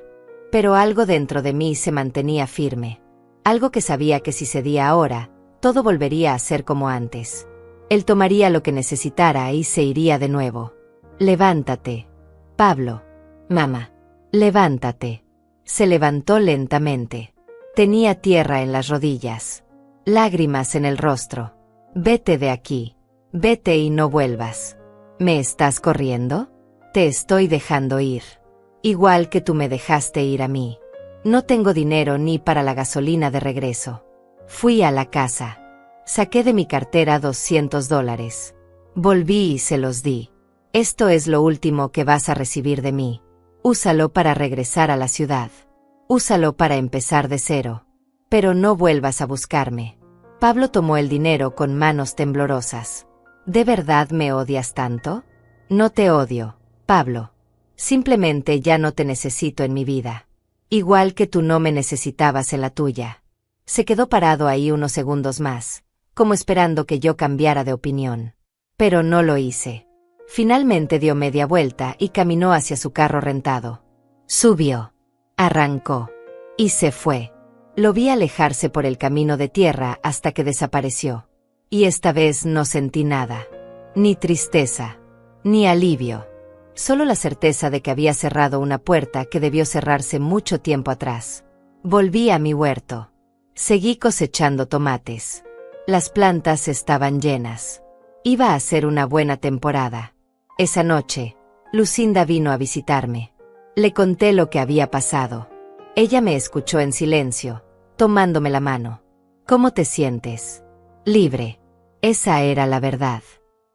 Pero algo dentro de mí se mantenía firme. Algo que sabía que si cedía ahora, todo volvería a ser como antes. Él tomaría lo que necesitara y se iría de nuevo. Levántate, Pablo. Mamá, levántate. Se levantó lentamente. Tenía tierra en las rodillas, lágrimas en el rostro. Vete de aquí. Vete y no vuelvas. ¿Me estás corriendo? Te estoy dejando ir. Igual que tú me dejaste ir a mí. No tengo dinero ni para la gasolina de regreso. Fui a la casa. Saqué de mi cartera $200. Volví y se los di. Esto es lo último que vas a recibir de mí. Úsalo para regresar a la ciudad. Úsalo para empezar de cero. Pero no vuelvas a buscarme. Pablo tomó el dinero con manos temblorosas. ¿De verdad me odias tanto? No te odio, Pablo. Simplemente ya no te necesito en mi vida. Igual que tú no me necesitabas en la tuya. Se quedó parado ahí unos segundos más, como esperando que yo cambiara de opinión. Pero no lo hice. Finalmente dio media vuelta y caminó hacia su carro rentado. Subió. Arrancó. Y se fue. Lo vi alejarse por el camino de tierra hasta que desapareció. Y esta vez no sentí nada. Ni tristeza. Ni alivio. Solo la certeza de que había cerrado una puerta que debió cerrarse mucho tiempo atrás. Volví a mi huerto. Seguí cosechando tomates. Las plantas estaban llenas. Iba a ser una buena temporada. Esa noche, Lucinda vino a visitarme. Le conté lo que había pasado. Ella me escuchó en silencio, tomándome la mano. ¿Cómo te sientes? Libre. Esa era la verdad.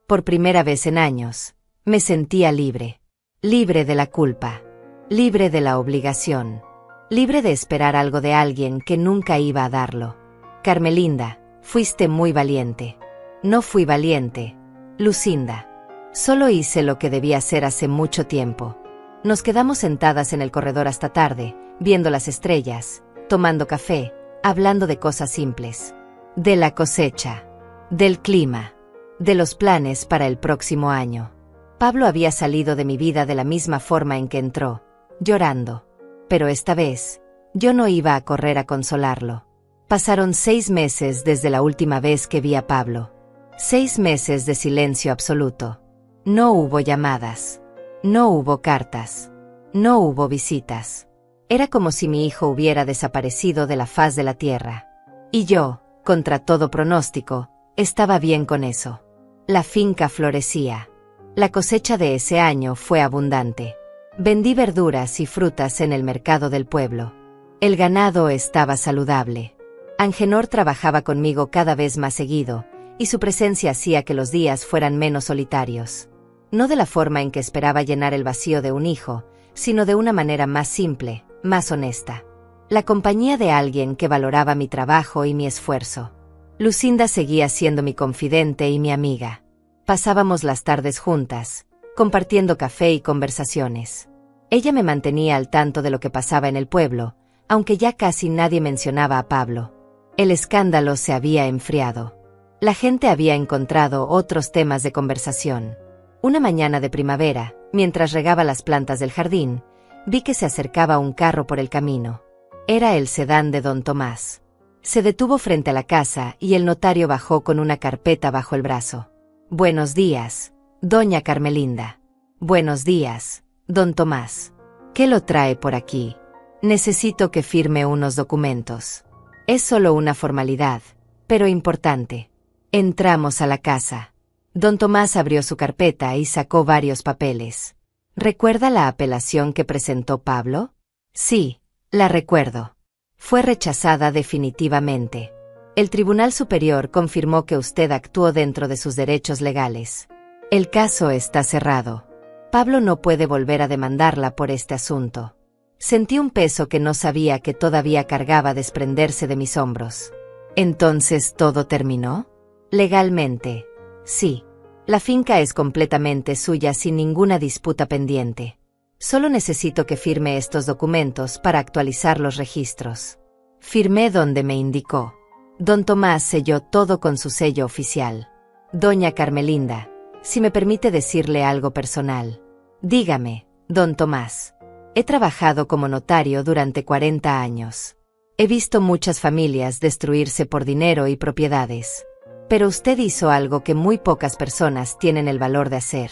Por primera vez en años, me sentía libre. Libre de la culpa. Libre de la obligación. Libre de esperar algo de alguien que nunca iba a darlo. Carmelinda, fuiste muy valiente. No fui valiente, Lucinda. Solo hice lo que debía hacer hace mucho tiempo. Nos quedamos sentadas en el corredor hasta tarde, viendo las estrellas, tomando café, hablando de cosas simples. De la cosecha. Del clima. De los planes para el próximo año. Pablo había salido de mi vida de la misma forma en que entró, llorando. Pero esta vez, yo no iba a correr a consolarlo. Pasaron 6 meses desde la última vez que vi a Pablo. 6 meses de silencio absoluto. No hubo llamadas. No hubo cartas. No hubo visitas. Era como si mi hijo hubiera desaparecido de la faz de la tierra. Y yo, contra todo pronóstico, estaba bien con eso. La finca florecía. La cosecha de ese año fue abundante. Vendí verduras y frutas en el mercado del pueblo. El ganado estaba saludable. Angenor trabajaba conmigo cada vez más seguido, y su presencia hacía que los días fueran menos solitarios. No de la forma en que esperaba llenar el vacío de un hijo, sino de una manera más simple, más honesta. La compañía de alguien que valoraba mi trabajo y mi esfuerzo. Lucinda seguía siendo mi confidente y mi amiga. Pasábamos las tardes juntas, compartiendo café y conversaciones. Ella me mantenía al tanto de lo que pasaba en el pueblo, aunque ya casi nadie mencionaba a Pablo. El escándalo se había enfriado. La gente había encontrado otros temas de conversación. Una mañana de primavera, mientras regaba las plantas del jardín, vi que se acercaba un carro por el camino. Era el sedán de don Tomás. Se detuvo frente a la casa y el notario bajó con una carpeta bajo el brazo. «Buenos días, doña Carmelinda». «Buenos días, don Tomás. ¿Qué lo trae por aquí?» «Necesito que firme unos documentos. Es solo una formalidad, pero importante». Entramos a la casa. Don Tomás abrió su carpeta y sacó varios papeles. ¿Recuerda la apelación que presentó Pablo? Sí, la recuerdo. Fue rechazada definitivamente. El Tribunal Superior confirmó que usted actuó dentro de sus derechos legales. El caso está cerrado. Pablo no puede volver a demandarla por este asunto. Sentí un peso que no sabía que todavía cargaba desprenderse de mis hombros. ¿Entonces todo terminó? Legalmente. Sí, la finca es completamente suya sin ninguna disputa pendiente. Solo necesito que firme estos documentos para actualizar los registros. Firmé donde me indicó. Don Tomás selló todo con su sello oficial. Doña Carmelinda, si me permite decirle algo personal. Dígame, don Tomás. He trabajado como notario durante 40 años. He visto muchas familias destruirse por dinero y propiedades. Pero usted hizo algo que muy pocas personas tienen el valor de hacer.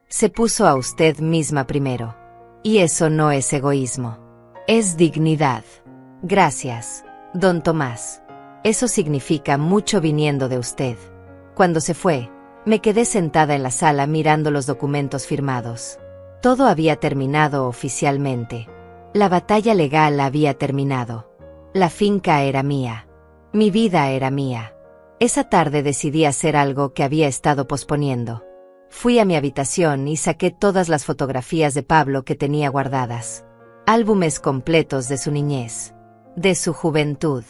Se puso a usted misma primero. Y eso no es egoísmo. Es dignidad. Gracias, don Tomás. Eso significa mucho viniendo de usted. Cuando se fue, me quedé sentada en la sala mirando los documentos firmados. Todo había terminado oficialmente. La batalla legal había terminado. La finca era mía. Mi vida era mía. Esa tarde decidí hacer algo que había estado posponiendo. Fui a mi habitación y saqué todas las fotografías de Pablo que tenía guardadas. Álbumes completos de su niñez, de su juventud,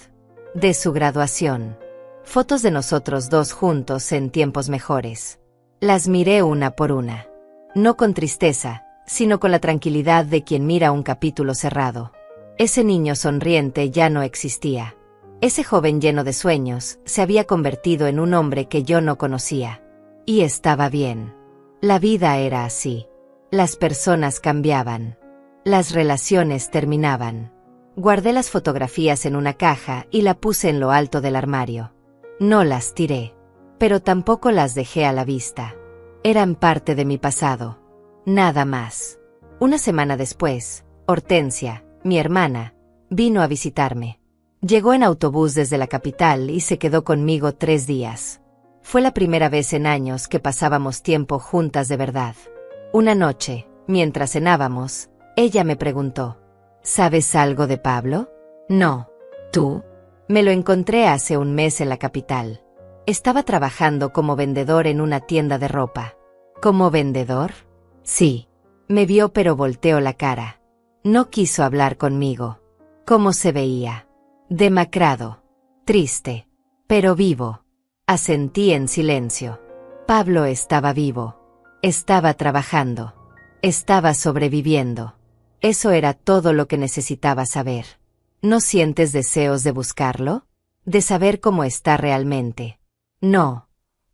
de su graduación. Fotos de nosotros dos juntos en tiempos mejores. Las miré una por una. No con tristeza, sino con la tranquilidad de quien mira un capítulo cerrado. Ese niño sonriente ya no existía. Ese joven lleno de sueños se había convertido en un hombre que yo no conocía. Y estaba bien. La vida era así. Las personas cambiaban. Las relaciones terminaban. Guardé las fotografías en una caja y la puse en lo alto del armario. No las tiré, pero tampoco las dejé a la vista. Eran parte de mi pasado. Nada más. Una semana después, Hortensia, mi hermana, vino a visitarme. Llegó en autobús desde la capital y se quedó conmigo 3 días. Fue la primera vez en años que pasábamos tiempo juntas de verdad. Una noche, mientras cenábamos, ella me preguntó, ¿sabes algo de Pablo? No. ¿Tú? Me lo encontré hace un mes en la capital. Estaba trabajando como vendedor en una tienda de ropa. ¿Como vendedor? Sí. Me vio pero volteó la cara. No quiso hablar conmigo. ¿Cómo se veía? Demacrado, triste, pero vivo. Asentí en silencio. Pablo estaba vivo. Estaba trabajando. Estaba sobreviviendo. Eso era todo lo que necesitaba saber. ¿No sientes deseos de buscarlo? ¿De saber cómo está realmente? No.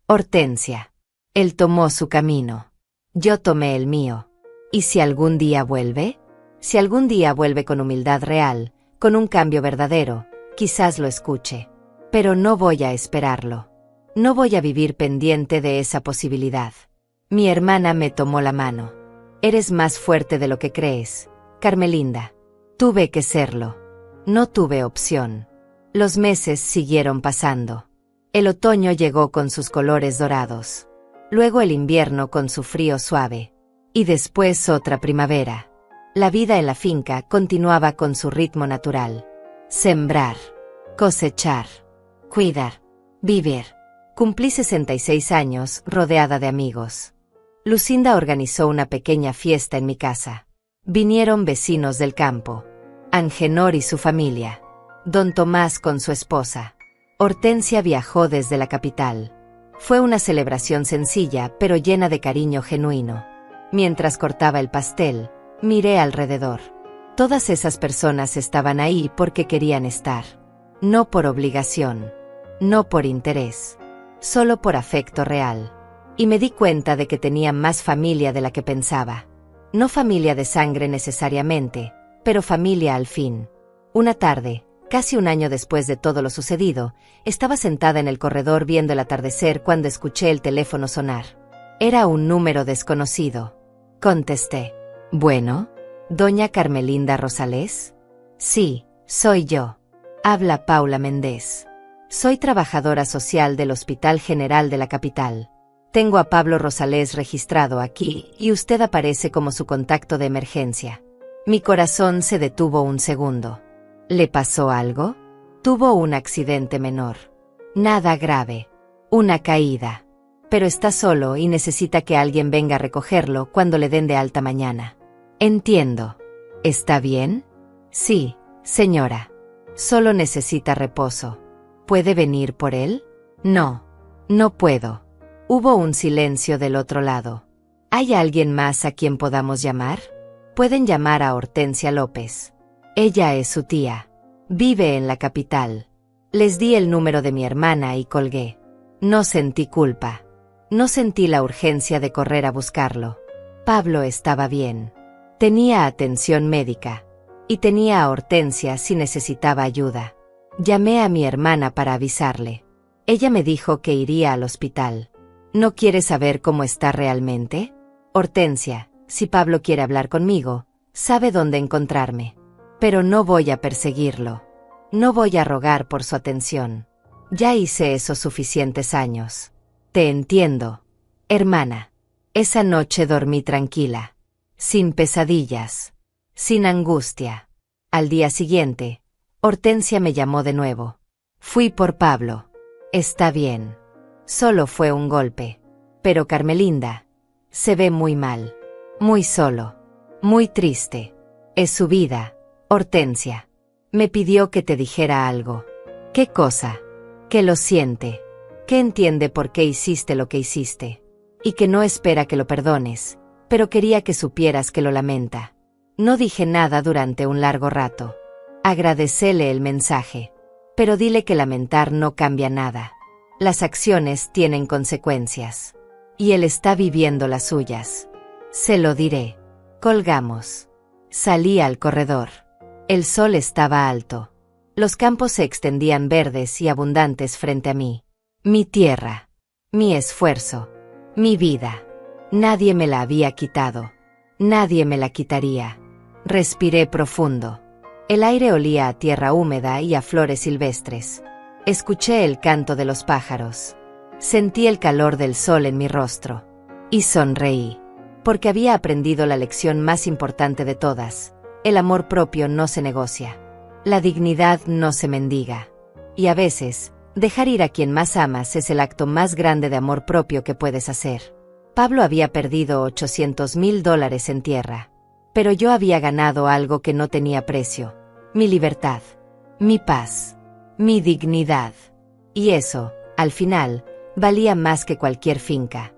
Hortensia. Él tomó su camino. Yo tomé el mío. ¿Y si algún día vuelve? Si algún día vuelve con humildad real, con un cambio verdadero, quizás lo escuche. Pero no voy a esperarlo. No voy a vivir pendiente de esa posibilidad. Mi hermana me tomó la mano. Eres más fuerte de lo que crees, Carmelinda. Tuve que serlo. No tuve opción. Los meses siguieron pasando. El otoño llegó con sus colores dorados. Luego el invierno con su frío suave. Y después otra primavera. La vida en la finca continuaba con su ritmo natural. Sembrar, cosechar, cuidar, vivir. Cumplí 66 años rodeada de amigos. Lucinda organizó una pequeña fiesta en mi casa. Vinieron vecinos del campo. Angenor y su familia. Don Tomás con su esposa. Hortensia viajó desde la capital. Fue una celebración sencilla, pero llena de cariño genuino. Mientras cortaba el pastel, miré alrededor. Todas esas personas estaban ahí porque querían estar. No por obligación. No por interés. Solo por afecto real. Y me di cuenta de que tenía más familia de la que pensaba. No familia de sangre necesariamente, pero familia al fin. Una tarde, casi un año después de todo lo sucedido, estaba sentada en el corredor viendo el atardecer cuando escuché el teléfono sonar. Era un número desconocido. Contesté. «Bueno, ¿doña Carmelinda Rosales?» «Sí, soy yo. Habla Paula Méndez. Soy trabajadora social del Hospital General de la capital. Tengo a Pablo Rosales registrado aquí y usted aparece como su contacto de emergencia». Mi corazón se detuvo un segundo. ¿Le pasó algo? Tuvo un accidente menor. Nada grave. Una caída. Pero está solo y necesita que alguien venga a recogerlo cuando le den de alta mañana. Entiendo. ¿Está bien? Sí, señora. Solo necesita reposo. ¿Puede venir por él? No. No puedo. Hubo un silencio del otro lado. ¿Hay alguien más a quien podamos llamar? Pueden llamar a Hortensia López. Ella es su tía. Vive en la capital. Les di el número de mi hermana y colgué. No sentí culpa. No sentí la urgencia de correr a buscarlo. Pablo estaba bien. Tenía atención médica. Y tenía a Hortensia si necesitaba ayuda. Llamé a mi hermana para avisarle. Ella me dijo que iría al hospital. ¿No quiere saber cómo está realmente? Hortensia, si Pablo quiere hablar conmigo, sabe dónde encontrarme. Pero no voy a perseguirlo. No voy a rogar por su atención. Ya hice eso suficientes años. Te entiendo, hermana. Esa noche dormí tranquila. Sin pesadillas. Sin angustia. Al día siguiente, Hortensia me llamó de nuevo. Fui por Pablo. Está bien. Solo fue un golpe. Pero Carmelinda se ve muy mal. Muy solo. Muy triste. Es su vida, Hortensia. Me pidió que te dijera algo. ¿Qué cosa? Que lo siente. Que entiende por qué hiciste lo que hiciste. Y que no espera que lo perdones, pero quería que supieras que lo lamenta. No dije nada durante un largo rato. Agradecele el mensaje. Pero dile que lamentar no cambia nada. Las acciones tienen consecuencias. Y él está viviendo las suyas. Se lo diré. Colgamos. Salí al corredor. El sol estaba alto. Los campos se extendían verdes y abundantes frente a mí. Mi tierra. Mi esfuerzo. Mi vida. Nadie me la había quitado. Nadie me la quitaría. Respiré profundo. El aire olía a tierra húmeda y a flores silvestres. Escuché el canto de los pájaros. Sentí el calor del sol en mi rostro. Y sonreí. Porque había aprendido la lección más importante de todas. El amor propio no se negocia. La dignidad no se mendiga. Y a veces, dejar ir a quien más amas es el acto más grande de amor propio que puedes hacer. Pablo había perdido $800,000 en tierra. Pero yo había ganado algo que no tenía precio. Mi libertad. Mi paz. Mi dignidad. Y eso, al final, valía más que cualquier finca.